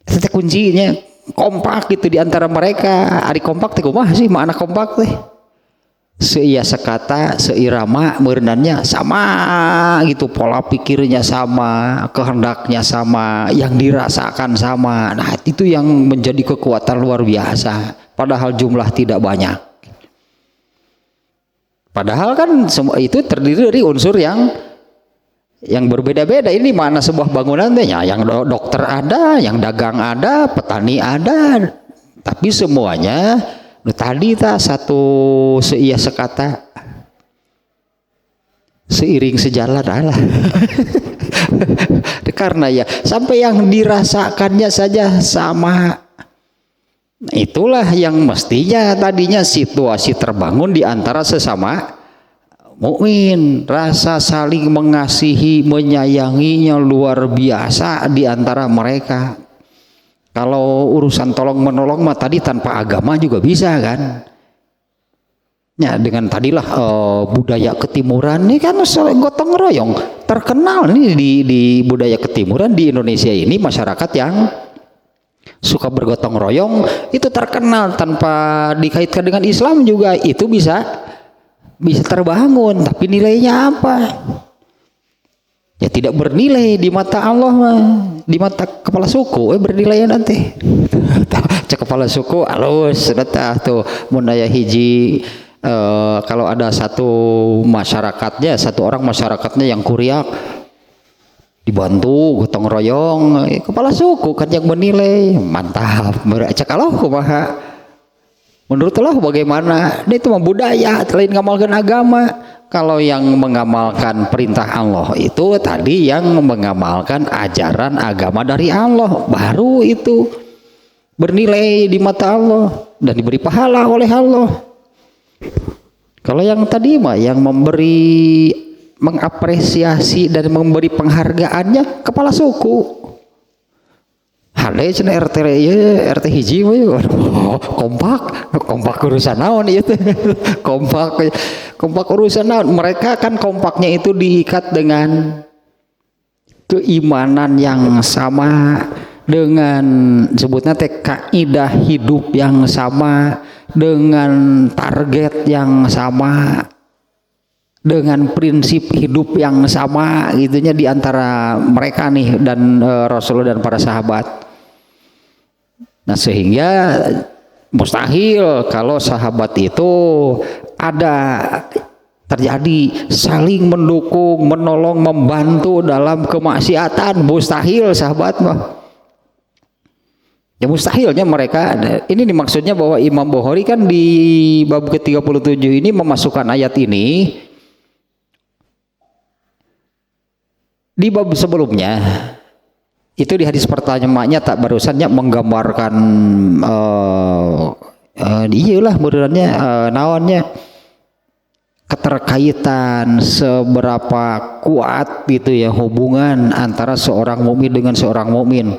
Itu kuncinya kompak gitu di antara mereka. Ari kompak teh kumaha sih makna kompak teh? Seiya sekata, seirama, merenannya sama gitu, pola pikirnya sama, kehendaknya sama, yang dirasakan sama. Nah, itu yang menjadi kekuatan luar biasa. Padahal jumlah tidak banyak. Padahal kan semua itu terdiri dari unsur yang berbeda-beda. Ini mana sebuah bangunan tehnya, yang dokter ada, yang dagang ada, petani ada, tapi semuanya tadi satu seiya sekata, seiring sejalan Allah. Karena ya sampai yang dirasakannya saja sama. Itulah yang mestinya tadinya situasi terbangun di antara sesama mukmin, rasa saling mengasihi, menyayanginya luar biasa di antara mereka. Kalau urusan tolong menolong mah tadi tanpa agama juga bisa kan? Ya dengan tadilah budaya ketimuran ini kan gotong royong terkenal nih di budaya ketimuran di Indonesia ini, masyarakat yang suka bergotong royong itu terkenal, tanpa dikaitkan dengan Islam juga itu bisa terbangun. Tapi nilainya apa? Ya tidak bernilai di mata Allah mah, di mata kepala suku bernilai nanti. Cek kepala suku alus datah tuh mundaya hiji kalau ada satu orang masyarakatnya yang kuriak, dibantu gotong royong, kepala suku kan yang menilai. Mantap, cek Allah kumaha menurut Allah bagaimana? Itu mah budaya, selain ngamalkan agama. Kalau yang mengamalkan perintah Allah itu tadi yang mengamalkan ajaran agama dari Allah, baru itu bernilai di mata Allah dan diberi pahala oleh Allah. Kalau yang tadi mah yang memberi, mengapresiasi dan memberi penghargaannya kepala suku. Hale cenah RT hiji we kompak urusan naon ieu teh. Kompak urusan naon? Mereka kan kompaknya itu diikat dengan keimanan yang sama, dengan sebutnya teh kaidah hidup yang sama, dengan target yang sama, dengan prinsip hidup yang sama gitunya di antara mereka nih dan Rasulullah dan para sahabat. Nah sehingga mustahil kalau sahabat itu ada terjadi saling mendukung, menolong, membantu dalam kemaksiatan. Mustahil sahabat mah. Ya mustahilnya mereka. Ini maksudnya bahwa Imam Bukhari kan di bab ke-37 ini memasukkan ayat ini di bab sebelumnya. Itu di hadis pertanyaannya tak barusannya menggambarkan iyalah benerannya naonnya keterkaitan seberapa kuat gitu ya hubungan antara seorang mukmin dengan seorang mukmin.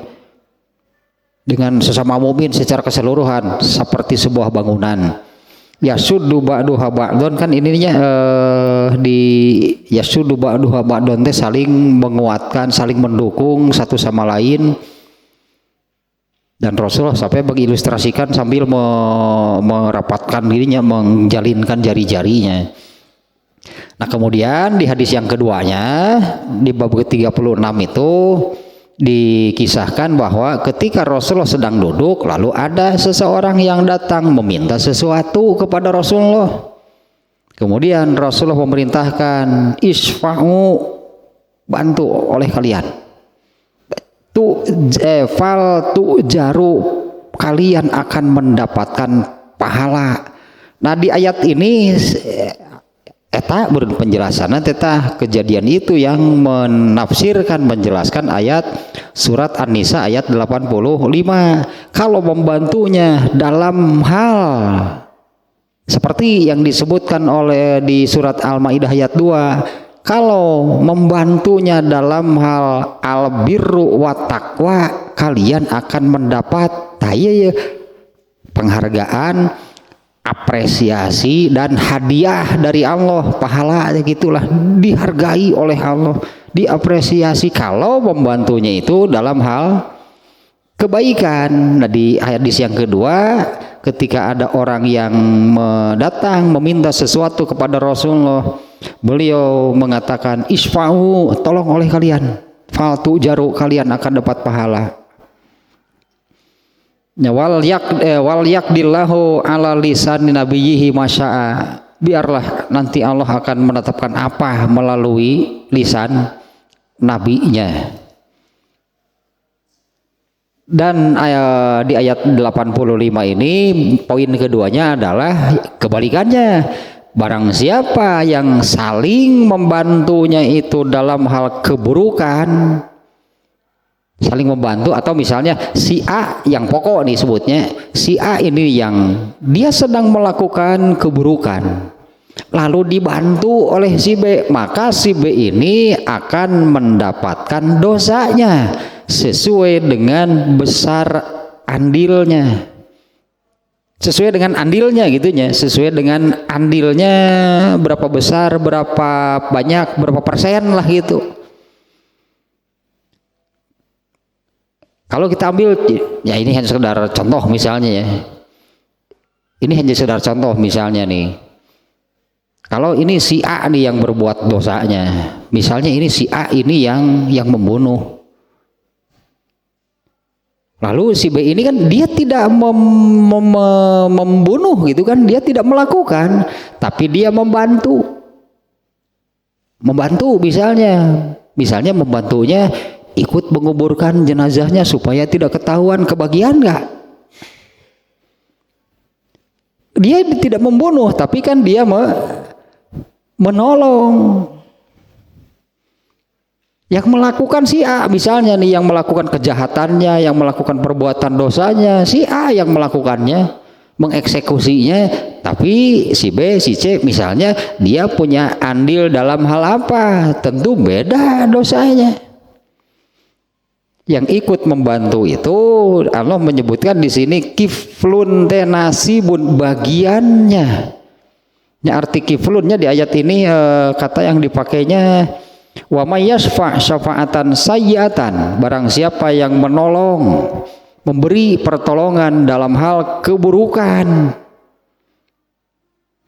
dengan sesama mukmin secara keseluruhan seperti sebuah bangunan. Yasuddu ba'duha ba'don kan ininya di yasuddu ba'duha ba'don teh saling menguatkan, saling mendukung satu sama lain. Dan Rasulullah sampai mengilustrasikan sambil merapatkan dirinya, menjalinkan jari-jarinya. Nah kemudian di hadis yang keduanya di bab ke-36 itu dikisahkan bahwa ketika Rasulullah sedang duduk lalu ada seseorang yang datang meminta sesuatu kepada Rasulullah. Kemudian Rasulullah memerintahkan isfa'u, bantu oleh kalian. Fal tu jaru, kalian akan mendapatkan pahala. Nah di ayat ini eta berpenjelasan tentang kejadian itu yang menafsirkan, menjelaskan ayat surat An-Nisa ayat 85. Kalau membantunya dalam hal seperti yang disebutkan oleh di surat Al-Maidah ayat 2, kalau membantunya dalam hal al-birru wa taqwa, kalian akan mendapat penghargaan, apresiasi dan hadiah dari Allah, pahala gitulah, dihargai oleh Allah, diapresiasi kalau membantunya itu dalam hal kebaikan. Nah di hadis yang kedua ketika ada orang yang datang meminta sesuatu kepada Rasulullah, beliau mengatakan isfa'u, tolong oleh kalian, faltu jaru, kalian akan dapat pahala. Wal yakdillahu ala lisan nabiyhi masya'a, biarlah nanti Allah akan menetapkan apa melalui lisan nabinya. Dan di ayat 85 ini poin keduanya adalah kebalikannya. Barang siapa yang saling membantunya itu dalam hal keburukan, saling membantu, atau misalnya si A yang pokok nih sebutnya, si A ini yang dia sedang melakukan keburukan lalu dibantu oleh si B, maka si B ini akan mendapatkan dosanya sesuai dengan besar andilnya, sesuai dengan andilnya gitunya, sesuai dengan andilnya berapa besar, berapa banyak, berapa persen lah gitu. Kalau kita ambil, ya ini hanya sekedar contoh misalnya ya, ini hanya sekedar contoh misalnya nih, kalau ini si A nih yang berbuat dosanya, misalnya ini si A ini yang membunuh. Lalu si B ini kan dia tidak membunuh gitu kan, dia tidak melakukan, tapi dia membantu misalnya membantunya ikut menguburkan jenazahnya supaya tidak ketahuan kebagian nggak. Dia tidak membunuh, tapi kan dia menolong. Yang melakukan si A misalnya nih, yang melakukan kejahatannya, yang melakukan perbuatan dosanya, si A yang melakukannya, mengeksekusinya, tapi si B, si C misalnya dia punya andil dalam hal apa? Tentu beda dosanya. Yang ikut membantu itu Allah menyebutkan di sini kiflun tenasibun, bagiannya. Ya, arti kiflunnya di ayat ini kata yang dipakainya wa may yasfa' syafa'atan sayyi'atan, barang siapa yang menolong, memberi pertolongan dalam hal keburukan,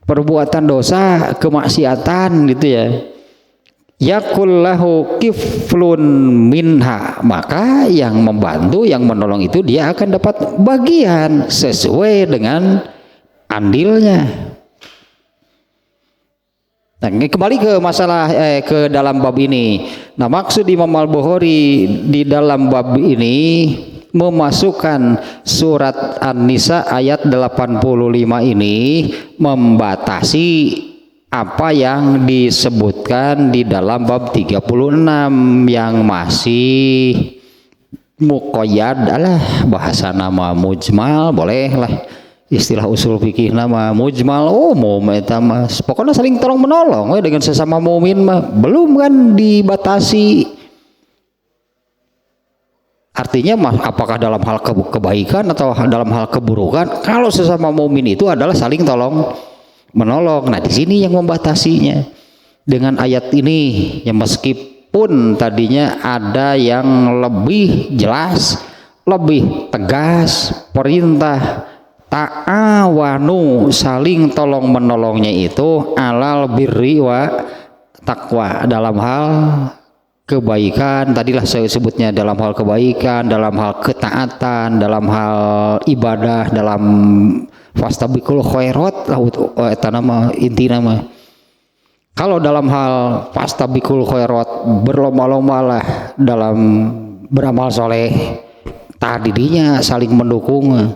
perbuatan dosa, kemaksiatan gitu ya, yakul lahu kiflun minha, maka yang membantu, yang menolong itu dia akan dapat bagian sesuai dengan andilnya. Nah, kembali ke masalah ke dalam bab ini. Nah, maksud Imam Al-Bukhari di dalam bab ini memasukkan surat An-Nisa ayat 85 ini membatasi apa yang disebutkan di dalam bab 36 yang masih muqayyad, adalah bahasa nama mujmal, boleh lah. Istilah usul fikih nama mujmal umum eta mah pokoknya saling tolong menolong dengan sesama mukmin mah, belum kan dibatasi Artinya apakah dalam hal kebaikan atau dalam hal keburukan, kalau sesama mukmin itu adalah saling tolong menolong. Nah, di sini yang membatasinya dengan ayat ini, yang meskipun tadinya ada yang lebih jelas, lebih tegas perintah ta'awanu, saling tolong menolongnya itu alal birri wa taqwa, dalam hal kebaikan, tadilah saya sebutnya dalam hal kebaikan, dalam hal ketaatan, dalam hal ibadah, dalam fastabiqul khairat, eta nama inti nama. Kalau dalam hal fastabiqul khairat, berlomba-lombalah dalam beramal soleh, tadinya saling mendukung.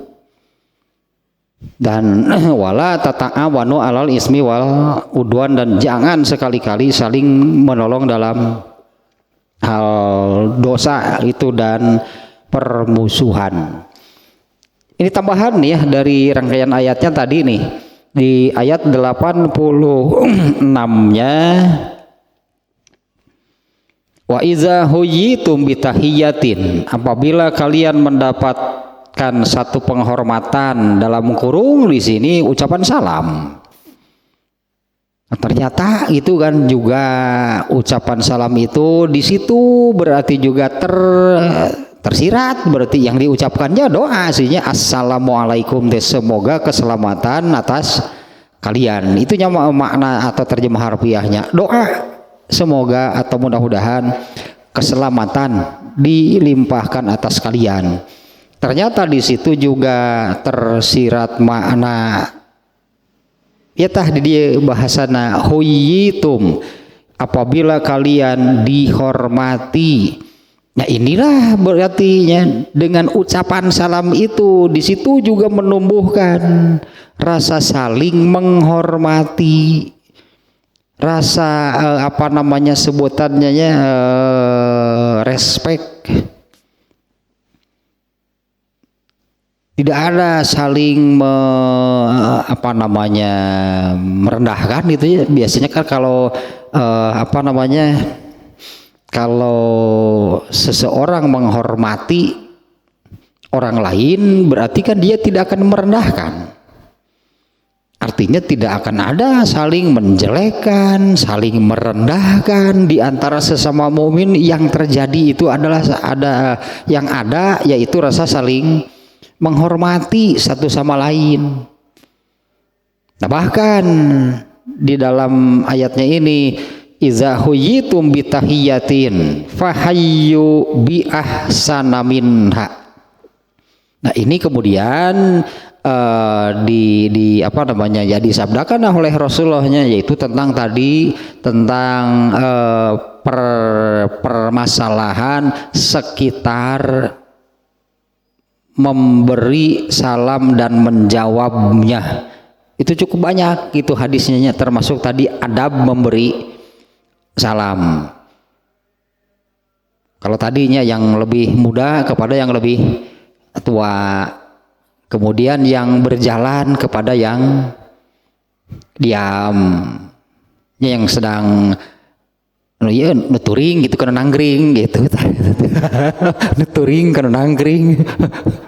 Dan wala tata'awanu alal ismi wal udwan, dan jangan sekali-kali saling menolong dalam hal dosa itu dan permusuhan. Ini tambahan ya dari rangkaian ayatnya tadi nih. Di ayat 86-nya, wa iza huyitum bitahiyatin, apabila kalian mendapatkan satu penghormatan, dalam kurung di sini ucapan salam. Nah, ternyata itu kan juga ucapan salam itu di situ berarti juga tersirat, berarti yang diucapkannya doa, aslinya assalamualaikum, semoga keselamatan atas kalian. Itu makna atau terjemah harfiahnya doa, semoga atau mudah-mudahan keselamatan dilimpahkan atas kalian. Ternyata di situ juga tersirat makna ya tah di bahasana huyitum, apabila kalian dihormati. Nah, inilah berarti dengan ucapan salam itu di situ juga menumbuhkan rasa saling menghormati, rasa apa namanya sebutannya respect. Tidak ada saling apa namanya merendahkan gitu ya. Biasanya kan kalau apa namanya, kalau seseorang menghormati orang lain berarti kan dia tidak akan merendahkan. Artinya tidak akan ada saling menjelekkan, saling merendahkan di antara sesama mukmin. Yang terjadi itu adalah ada yaitu rasa saling menghormati satu sama lain. Nah, bahkan di dalam ayatnya ini, iza huyitum bitahiyatin fahayyu bi ahsana minha. Nah, ini kemudian di apa namanya ya disabdakan oleh Rasulullahnya, yaitu tentang permasalahan sekitar memberi salam dan menjawabnya. Itu cukup banyak itu hadisnya, termasuk tadi adab memberi salam. Kalau tadinya yang lebih muda kepada yang lebih tua, kemudian yang berjalan kepada yang diam, yang sedang ya nuturing gitu, kena nanggring gitu. Nuturing kena nanggring.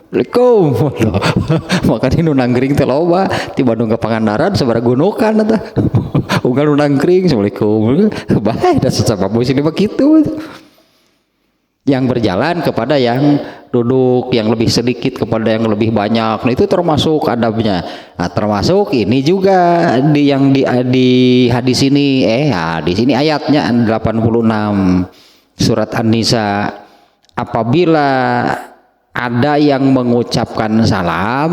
Assalamualaikum. Makanya nu nanggring teh loba di Bandung ke Pangandaran sabaraha gunukan eta. Unggal nu nanggring Assalamualaikum. Bae da sesama sini begitu. Yang berjalan kepada yang duduk, yang lebih sedikit kepada yang lebih banyak. Nah, itu termasuk adabnya. Nah, termasuk ini juga yang di hadis ini di sini ayatnya 86 surat An-Nisa, apabila ada yang mengucapkan salam,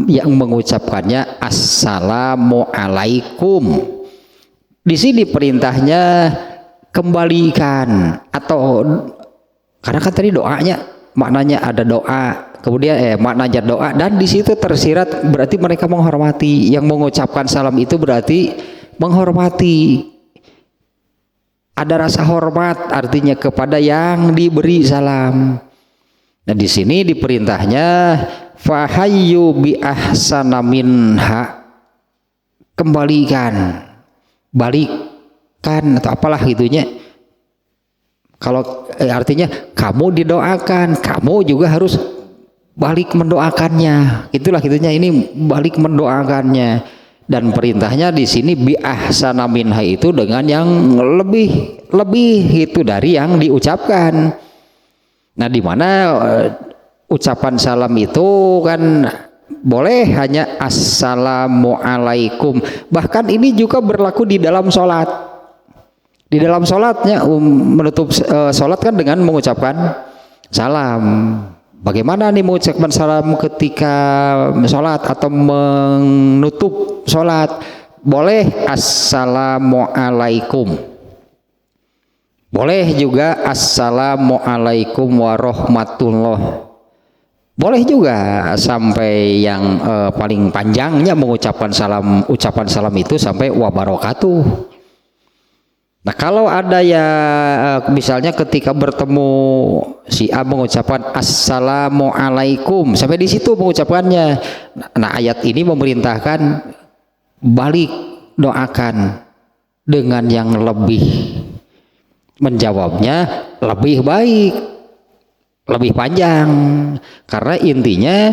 yang mengucapkannya assalamualaikum. Di sini perintahnya kembalikan, atau karena kan tadi doanya maknanya ada doa, kemudian maknanya doa, dan di situ tersirat berarti mereka menghormati. Yang mengucapkan salam itu berarti menghormati, ada rasa hormat artinya kepada yang diberi salam. Nah, di sini diperintahnya fahayyu bi ahsana minha, kembalikan, balikkan atau apalah gitunya, Kalau artinya kamu didoakan, kamu juga harus balik mendoakannya. Itulah gitunya, ini balik mendoakannya. Dan perintahnya di sini bi ahsana minha itu dengan yang lebih itu dari yang diucapkan. Nah, di mana ucapan salam itu kan boleh hanya assalamualaikum. Bahkan ini juga berlaku di dalam sholat. Di dalam sholatnya menutup sholat kan dengan mengucapkan salam. Bagaimana nih mengucapkan salam ketika sholat atau menutup sholat? Boleh assalamualaikum. Boleh juga assalamualaikum warahmatullah. Boleh juga sampai yang paling panjangnya mengucapkan salam, ucapan salam itu sampai wabarakatuh. Nah, kalau ada ya misalnya ketika bertemu si A mengucapkan assalamualaikum, sampai di situ mengucapkannya. Nah, ayat ini memerintahkan balik doakan dengan yang lebih, menjawabnya lebih baik, lebih panjang. Karena intinya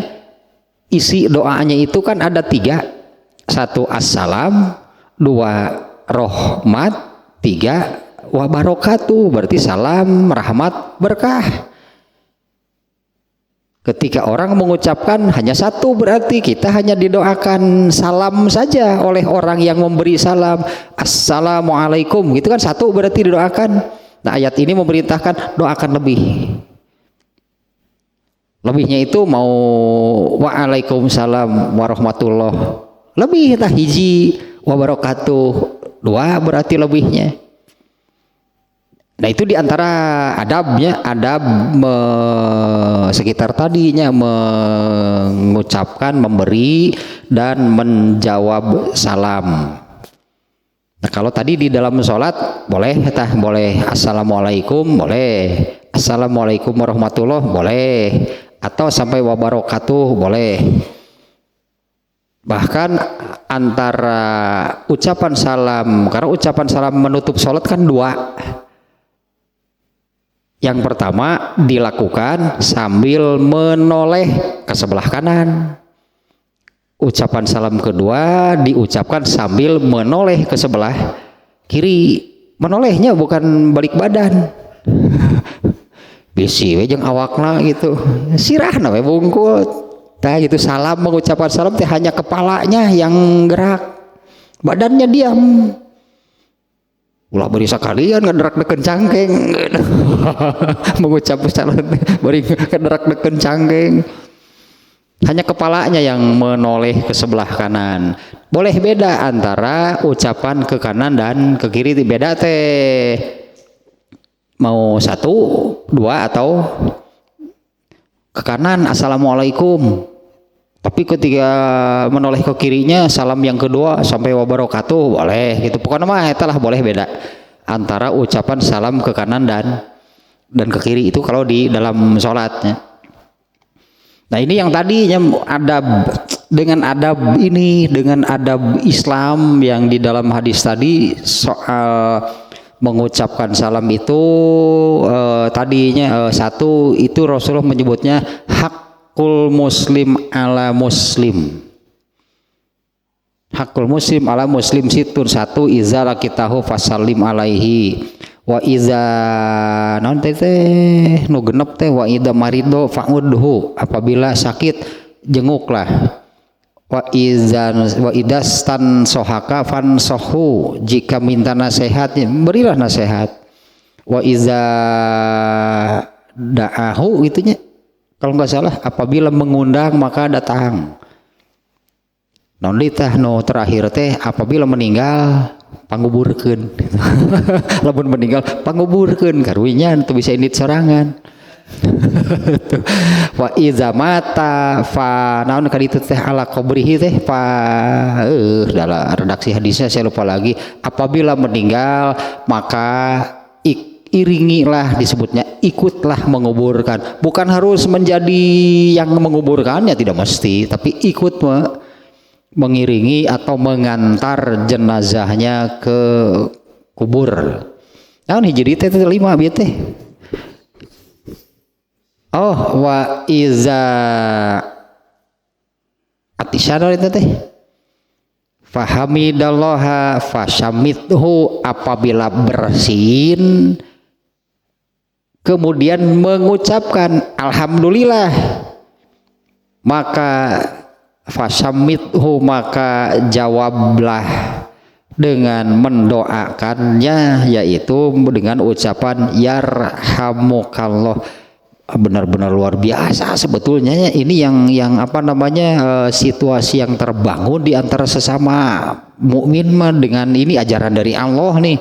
isi doanya itu kan ada 3. 1 assalam, 2 rahmat, 3 wabarakatuh, berarti salam, rahmat, berkah. Ketika orang mengucapkan hanya 1, berarti kita hanya didoakan salam saja oleh orang yang memberi salam, assalamualaikum, gitu kan 1 berarti didoakan. Nah, ayat ini memerintahkan doakan lebih. Lebihnya itu mau waalaikumsalam warahmatullah, lebih tah hiji, wabarakatuh 2 berarti lebihnya. Nah, itu diantara adabnya, adab sekitar tadinya mengucapkan, memberi dan menjawab salam. Nah, kalau tadi di dalam sholat boleh boleh assalamualaikum, boleh assalamualaikum warahmatullah, boleh, atau sampai wabarakatuh, boleh. Bahkan antara ucapan salam, karena ucapan salam menutup sholat kan 2. Yang pertama dilakukan sambil menoleh ke sebelah kanan. Ucapan salam kedua diucapkan sambil menoleh ke sebelah kiri. Menolehnya bukan balik badan. Bisi we jeung awakna gitu. Sirahna we bungkul. Nah, gitu salam, mengucapkan salam teh hanya kepalanya yang gerak, badannya diam. Ulah beri sakalian ngederak deken cangkeng. Mengucap salam beri ngederak deken cangkeng. Hanya kepalanya yang menoleh ke sebelah kanan. Boleh beda antara ucapan ke kanan dan ke kiri, beda teh. Mau 1, 2 atau ke kanan assalamualaikum. Tapi ketika menoleh ke kirinya salam yang kedua sampai wabarakatuh, boleh gitu. Pokoknya mah etalah boleh beda antara ucapan salam ke kanan dan ke kiri itu kalau di dalam sholatnya. Nah, ini yang tadinya adab, dengan adab ini, dengan adab Islam yang di dalam hadis tadi soal mengucapkan salam itu tadinya 1 itu Rasulullah menyebutnya hakul muslim ala muslim. Hakul muslim ala muslim situn. 1 iza lakitahu fasallim alaihi wa iza naon teh nu genep teh wa idza marido fa'udhu, apabila sakit jenguklah. Wa idastan sohaka fan sohu, jika minta nasihat berilah nasihat. Wa iza da'ahu itunya kalau nggak salah apabila mengundang maka datang. Non ditah no terakhir teh apabila meninggal panguburkeun. Lamun meninggal panguburkeun karunya teu bisa indit sorangan. Wa iza mata fa naon kaditu teh ala qabrihi teh fa dalam redaksi hadisnya saya lupa lagi, apabila meninggal maka iringilah, disebutnya ikutlah menguburkan, bukan harus menjadi yang menguburkannya, tidak mesti, tapi ikut mengiringi atau mengantar jenazahnya ke kubur. Naon hijri teh 5 bieu teh. Oh, wa iza atisyana itu teh. Fahamidallaha fasyamithu, apabila bersin kemudian mengucapkan alhamdulillah, maka fasyamithu, maka jawablah dengan mendoakannya, yaitu dengan ucapan yarhamukallah. Benar-benar luar biasa sebetulnya ini yang apa namanya situasi yang terbangun di antara sesama mukmin mah dengan ini ajaran dari Allah nih.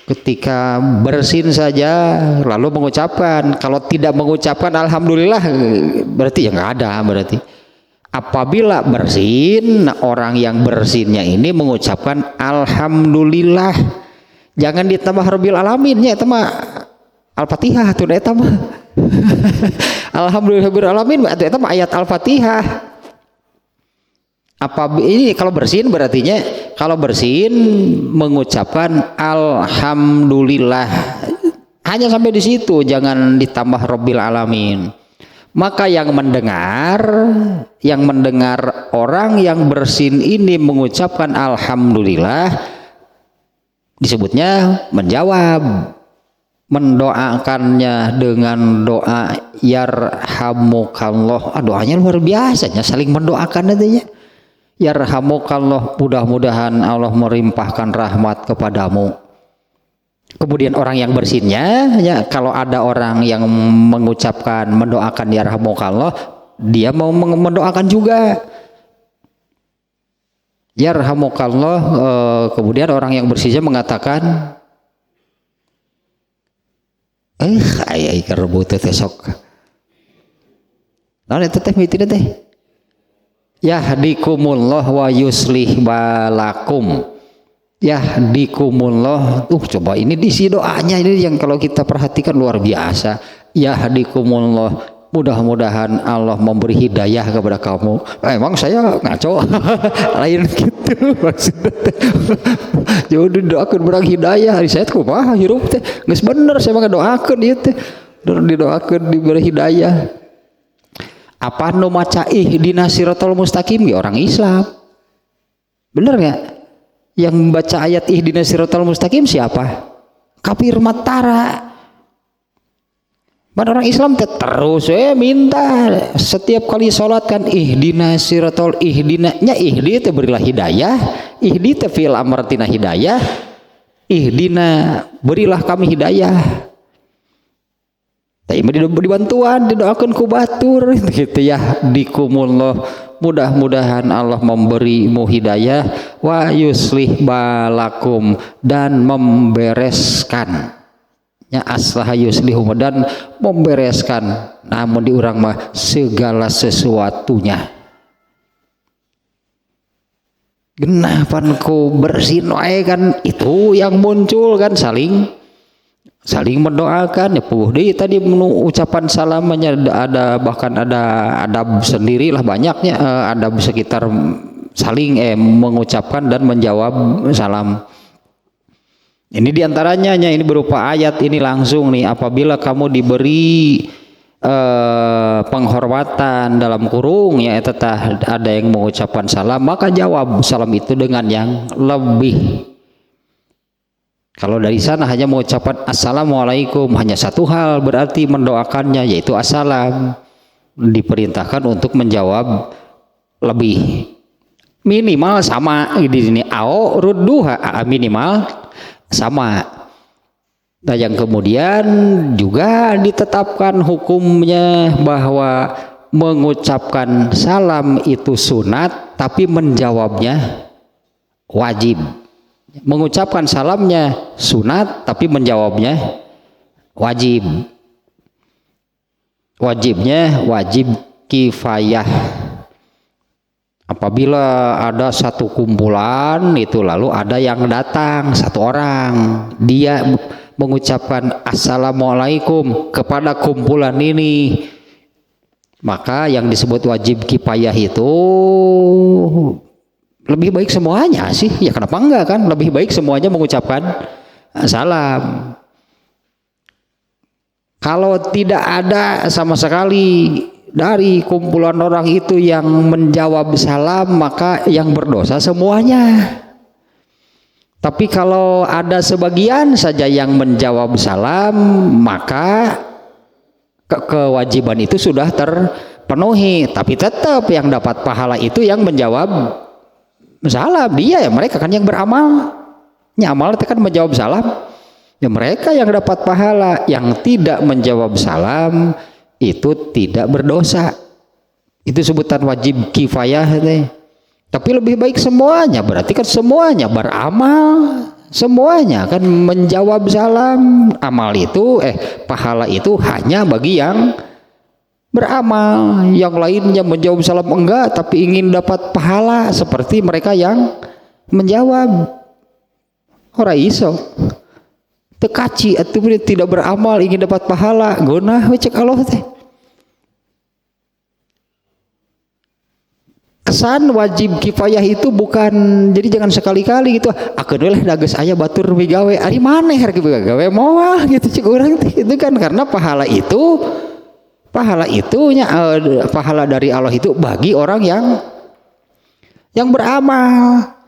Ketika bersin saja lalu mengucapkan, kalau tidak mengucapkan alhamdulillah berarti ya nggak ada. Berarti apabila bersin, orang yang bersinnya ini mengucapkan alhamdulillah, jangan ditambah rabbil alaminnya, itu mah Al-Fatihah tuh eta mah. Alhamdulillahirabbil alamin eta mah ayat Al-Fatihah. Ini kalau bersin berartinya, kalau bersin mengucapkan alhamdulillah hanya sampai di situ, jangan ditambah rabbil alamin. Maka yang mendengar orang yang bersin ini mengucapkan alhamdulillah, disebutnya menjawab, mendoakannya dengan doa yarhamukallah. Doanya luar biasanya, saling mendoakan adanya. Yarhamukallah, mudah-mudahan Allah melimpahkan rahmat kepadamu. Kemudian orang yang bersinnya, ya, kalau ada orang yang mengucapkan mendoakan yarhamukallah, dia mau mendoakan juga yarhamukallah. Kemudian orang yang bersinnya mengatakan ayah kerebut teh sok. Nah itu teh mitina teh. Yahdikumullah wa yuslih balakum. Yahdikumullah. Coba ini diisi doanya ini yang kalau kita perhatikan luar biasa. Yahdikumullah. Mudah-mudahan Allah memberi hidayah kepada kamu. Emang saya ngaco. Lain gitu maksudnya. Jadi doakan berang hidayah. Hari saya kumaha hirup teh. Geus bener saya mah doakeun ieu teh. Didoakeun diberi hidayah. Apa nu maca ihdina siratal mustaqim ge orang Islam. Bener enggak? Yang membaca ayat ihdina siratal mustaqim siapa? Kafir Matara. Orang Islam terus minta setiap kali sholat kan ihdina siratal, ihdinanya ihdi teh berilah hidayah, ihdi teh fil amratina hidayah, ihdina berilah kami hidayah. Tapi dibantuan didoakan ku batur gitu ya. Dikumullah, mudah-mudahan Allah memberimu hidayah, wa yuslih balakum, dan membereskan. Ya aslaha yuslihu, dan membereskan, namun di urang mah segala sesuatunya. Genapan ku bersin wae kan, itu yang muncul kan, saling mendoakan ya. Tadi ucapan salamnya ada, bahkan ada adab sendiri lah banyaknya, adab sekitar saling mengucapkan dan menjawab salam. Ini diantaranya ini berupa ayat ini langsung nih, apabila kamu diberi penghormatan dalam kurung ya ada yang mengucapkan salam, maka jawab salam itu dengan yang lebih. Kalau dari sana hanya mengucapkan assalamualaikum, hanya satu hal berarti mendoakannya yaitu assalam. Diperintahkan untuk menjawab lebih, minimal sama di sini ao rudduha, minimal sama. Nah yang kemudian juga ditetapkan hukumnya bahwa mengucapkan salam itu sunat, tapi menjawabnya wajib. Mengucapkan salamnya sunat, tapi menjawabnya wajib. Wajibnya wajib kifayah. Apabila ada satu kumpulan itu lalu ada yang datang satu orang, dia mengucapkan assalamualaikum kepada kumpulan ini, maka yang disebut wajib kifayah itu lebih baik semuanya sih, ya kenapa enggak kan, lebih baik semuanya mengucapkan salam. Kalau tidak ada sama sekali dari kumpulan orang itu yang menjawab salam, maka yang berdosa semuanya. Tapi kalau ada sebagian saja yang menjawab salam, maka kewajiban itu sudah terpenuhi. Tapi tetap yang dapat pahala itu yang menjawab salam. Dia ya, mereka kan yang beramal. Amal itu kan menjawab salam. Ya mereka yang dapat pahala. Yang tidak menjawab salam itu tidak berdosa. Itu sebutan wajib kifayah deh. Tapi lebih baik semuanya, berarti kan semuanya beramal, semuanya kan menjawab salam. Amal itu pahala itu hanya bagi yang beramal. Yang lainnya menjawab salam enggak, tapi ingin dapat pahala seperti mereka yang menjawab. Ora iso tekaci atau tidak beramal ingin dapat pahala, gonah cek Allah teh. Kesan wajib kifayah itu bukan, jadi jangan sekali-kali gitu akeun lah dageus aya batur migawe ari maneh rek gawe moal gitu cek urang itu kan, karena pahala itunya pahala dari Allah itu bagi orang yang beramal.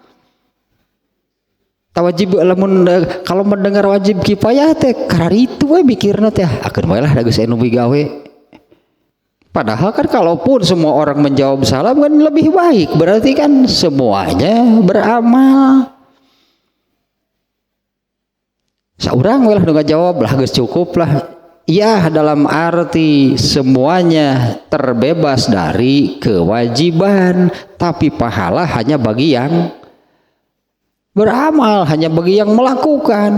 Wajib lamun kalau mendengar wajib kifayah teh karari itu we mikirna teh akeun we lah dageus anu migawe. Padahal kan kalaupun semua orang menjawab salam kan lebih baik, berarti kan semuanya beramal. Saurang we lah nu ngajawab lah geus cukup lah. Ya dalam arti semuanya terbebas dari kewajiban, tapi pahala hanya bagi yang beramal, hanya bagi yang melakukan.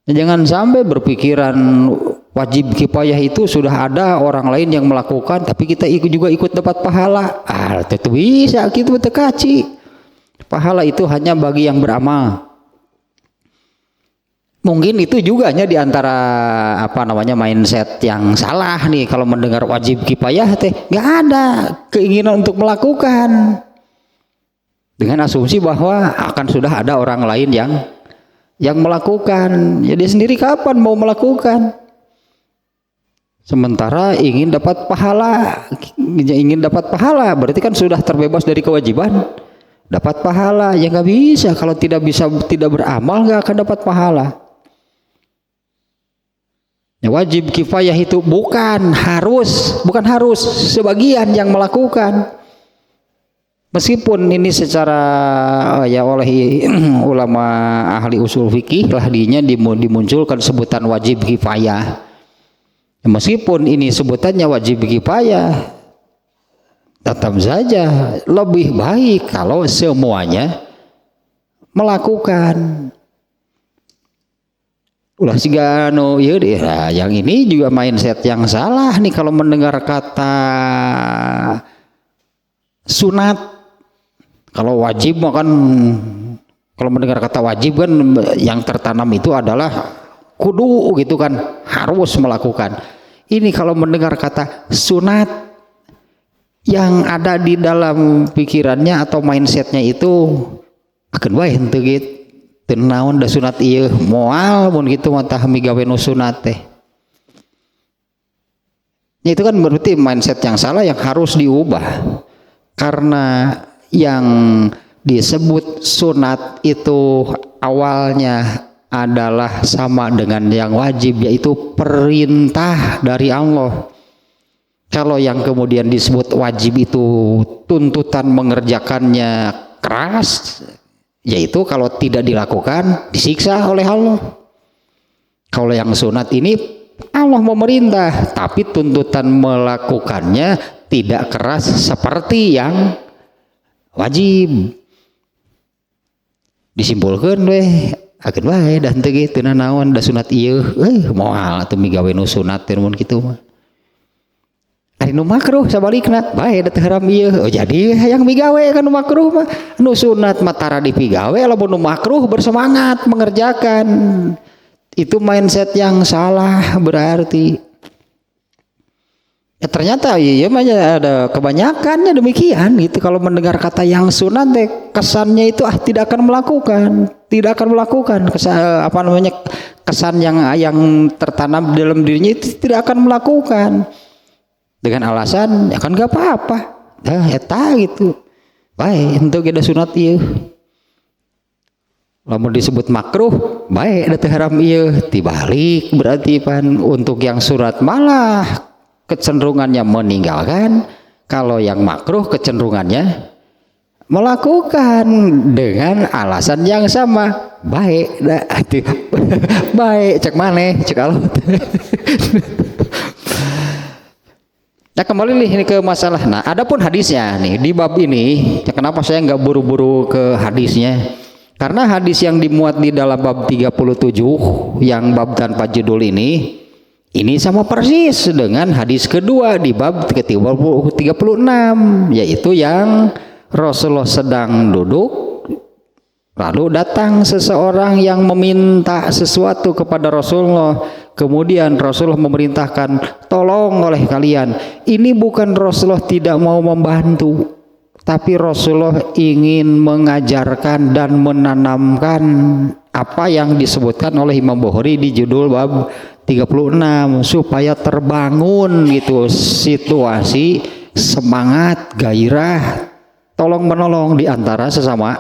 Jangan sampai berpikiran wajib kifayah itu sudah ada orang lain yang melakukan tapi kita juga ikut dapat pahala. Itu bisa gitu tekaci. Pahala itu hanya bagi yang beramal. Mungkin itu juga di antara mindset yang salah nih kalau mendengar wajib kifayah teh nggak ada keinginan untuk melakukan. Dengan asumsi bahwa akan sudah ada orang lain yang melakukan, jadi sendiri kapan mau melakukan? Sementara ingin dapat pahala, berarti kan sudah terbebas dari kewajiban, dapat pahala. Ya nggak bisa, kalau tidak beramal nggak akan dapat pahala. Ya, wajib kifayah itu bukan harus sebagian yang melakukan. Meskipun ini secara oleh ulama ahli usul fikih lah dimunculkan sebutan wajib kifayah. Meskipun ini sebutannya wajib kifayah, tetap saja lebih baik kalau semuanya melakukan. Ulah siga yang ini juga mindset yang salah nih kalau mendengar kata sunat. Kalau wajib kan, kalau mendengar kata wajib kan yang tertanam itu adalah kudu gitu kan, harus melakukan. Ini kalau mendengar kata sunat, yang ada di dalam pikirannya atau mindsetnya itu akan wae henteu gitu. Teu naon da sunat ieu moal mun kitu mah tah migawe nu sunat teh. Itu kan berarti mindset yang salah yang harus diubah. Karena yang disebut sunat itu awalnya adalah sama dengan yang wajib, yaitu perintah dari Allah. Kalau yang kemudian disebut wajib itu tuntutan mengerjakannya keras, yaitu kalau tidak dilakukan disiksa oleh Allah. Kalau yang sunat ini Allah memerintah, tapi tuntutan melakukannya tidak keras seperti yang wajib. Disimpulkan weh akeun wae da henteu ge teu naon da sunat ieu moal atuh migawe nu sunat teh mun kitu mah. Ari nu makruh sabalikna bae da teu haram ieu. Jadi hayang migawe kan nu makruh mah, nu sunat mah tara dipigawe, lamun nu makruh bersemangat mengerjakan. Itu mindset yang salah berarti. Ya ternyata iya mah ada kebanyakannya demikian gitu. Kalau mendengar kata yang sunat teh kesannya itu tidak akan melakukan kesan yang tertanam dalam dirinya itu tidak akan melakukan dengan alasan ya kan gak apa-apa eta gitu baik untuk kita sunat ieu lamun disebut makruh baik da teu haram ieu tibalik berarti pan untuk yang surat malah kecenderungannya meninggalkan, kalau yang makruh kecenderungannya melakukan dengan alasan yang sama baik baik cek maneh cek Allah. Nah kembali nih ke masalah. Nah adapun hadisnya nih di bab ini, ya kenapa saya nggak buru-buru ke hadisnya? Karena hadis yang dimuat di dalam bab 37 yang bab tanpa judul ini sama persis dengan hadis kedua di bab 36, yaitu yang Rasulullah sedang duduk lalu datang seseorang yang meminta sesuatu kepada Rasulullah, kemudian Rasulullah memerintahkan tolong oleh kalian. Ini bukan Rasulullah tidak mau membantu, tapi Rasulullah ingin mengajarkan dan menanamkan apa yang disebutkan oleh Imam Bukhari di judul bab 36 supaya terbangun gitu situasi semangat gairah tolong menolong di antara sesama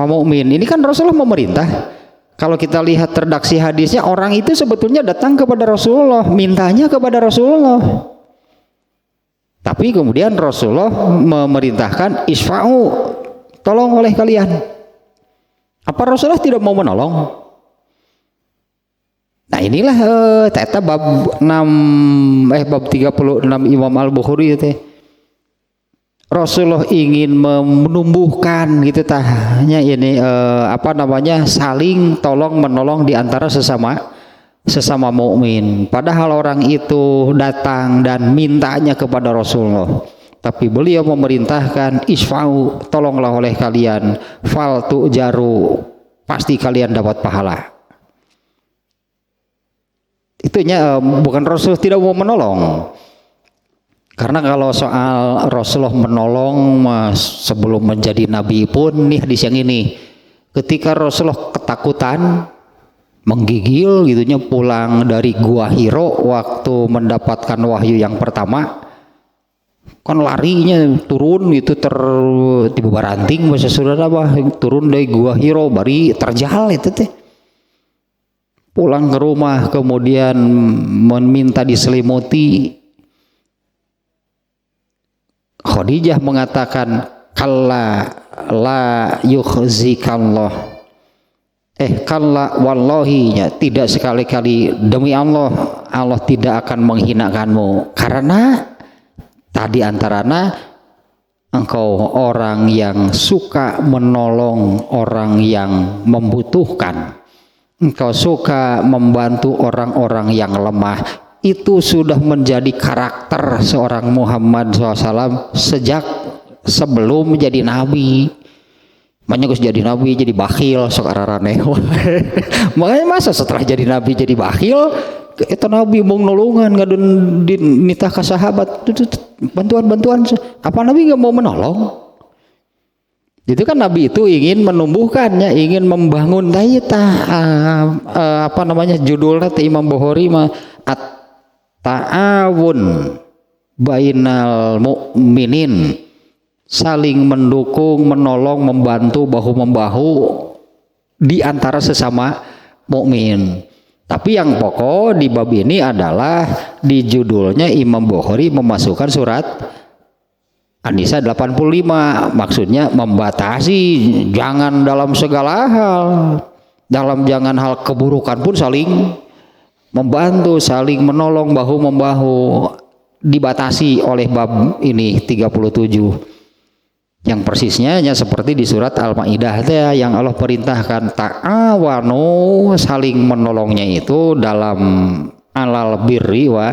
mukmin. Ini kan Rasulullah memerintah. Kalau kita lihat redaksi hadisnya, orang itu sebetulnya datang kepada Rasulullah, mintanya kepada Rasulullah. Tapi kemudian Rasulullah memerintahkan isfa'u, tolong oleh kalian. Apa Rasulullah tidak mau menolong? Nah inilah ternyata bab 36 Imam Al-Bukhari teh. Rasulullah ingin menumbuhkan gitu tahnya ini saling tolong menolong di antara sesama mukmin. Padahal orang itu datang dan mintanya kepada Rasulullah, tapi beliau memerintahkan isfa'u, tolonglah oleh kalian, fal tu'jaru, pasti kalian dapat pahala. Itunya bukan Rasul tidak mau menolong. Karena kalau soal Rasulullah menolong sebelum menjadi nabi pun nih hadis yang ini, ketika Rasulullah ketakutan menggigil gitunya pulang dari Gua Hiro waktu mendapatkan wahyu yang pertama, kan larinya turun itu tiba baranting bahasa saudara turun dari Gua Hiro bari terjal itu teh. Pulang ke rumah kemudian meminta diselimuti. Khadijah mengatakan kalla la yukhzikallah kalla wallahi tidak sekali-kali demi Allah tidak akan menghinakanmu karena tadi antarana engkau orang yang suka menolong orang yang membutuhkan, engkau suka membantu orang-orang yang lemah. Itu sudah menjadi karakter seorang Muhammad SAW sejak sebelum menjadi nabi. Makanya gus jadi nabi jadi bakhil sok araraneh. Makanya masa setelah jadi nabi jadi bakhil, itu nabi mau nolongan ngadun nitah ke sahabat bantuan apa nabi nggak mau menolong? Itu kan nabi itu ingin menumbuhkannya, ingin membangun judulnya Imam Bukhari ta'awun bainal mu'minin, saling mendukung, menolong, membantu bahu-membahu di antara sesama mukmin. Tapi yang pokok di bab ini adalah di judulnya Imam Bukhari memasukkan surat An-Nisa 85, maksudnya membatasi jangan dalam segala hal, jangan hal keburukan pun saling membantu, saling menolong bahu-membahu, dibatasi oleh bab ini 37 yang persisnya seperti di surat Al-Maidah yang Allah perintahkan ta'awanu, saling menolongnya itu dalam alal birri wa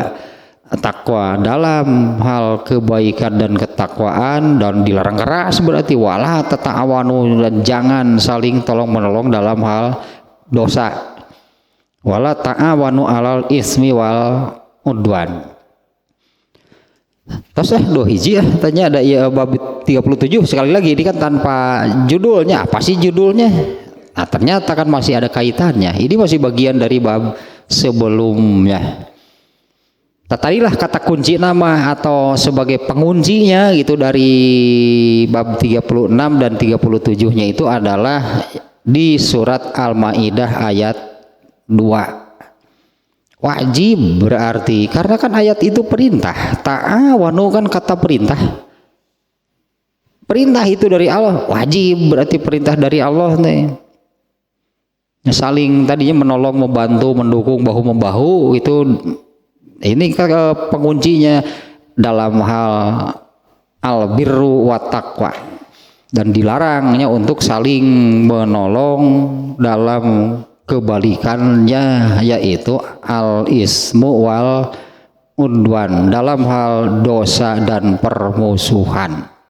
taqwa, dalam hal kebaikan dan ketakwaan, dan dilarang keras berarti wala tata'awanu, dan jangan saling tolong menolong dalam hal dosa. Wala ta'awanu alal ismi wal udwan. Terus doh hiji tanya ada ya bab 37 sekali lagi ini kan tanpa judulnya. Apa sih judulnya? Nah, ternyata kan masih ada kaitannya. Ini masih bagian dari bab sebelumnya. Nah, tadilah kata kunci nama atau sebagai penguncinya gitu dari bab 36 dan 37-nya itu adalah di surat Al-Maidah ayat 2. Wajib berarti karena kan ayat itu perintah. Ta'awanu kan kata perintah. Perintah itu dari Allah, wajib berarti perintah dari Allah nih. Saling tadinya menolong, membantu, mendukung bahu membahu itu ini penguncinya dalam hal albirru wa taqwa, dan dilarangnya untuk saling menolong dalam kebalikannya yaitu al ismu wal udwan dalam hal dosa dan permusuhan.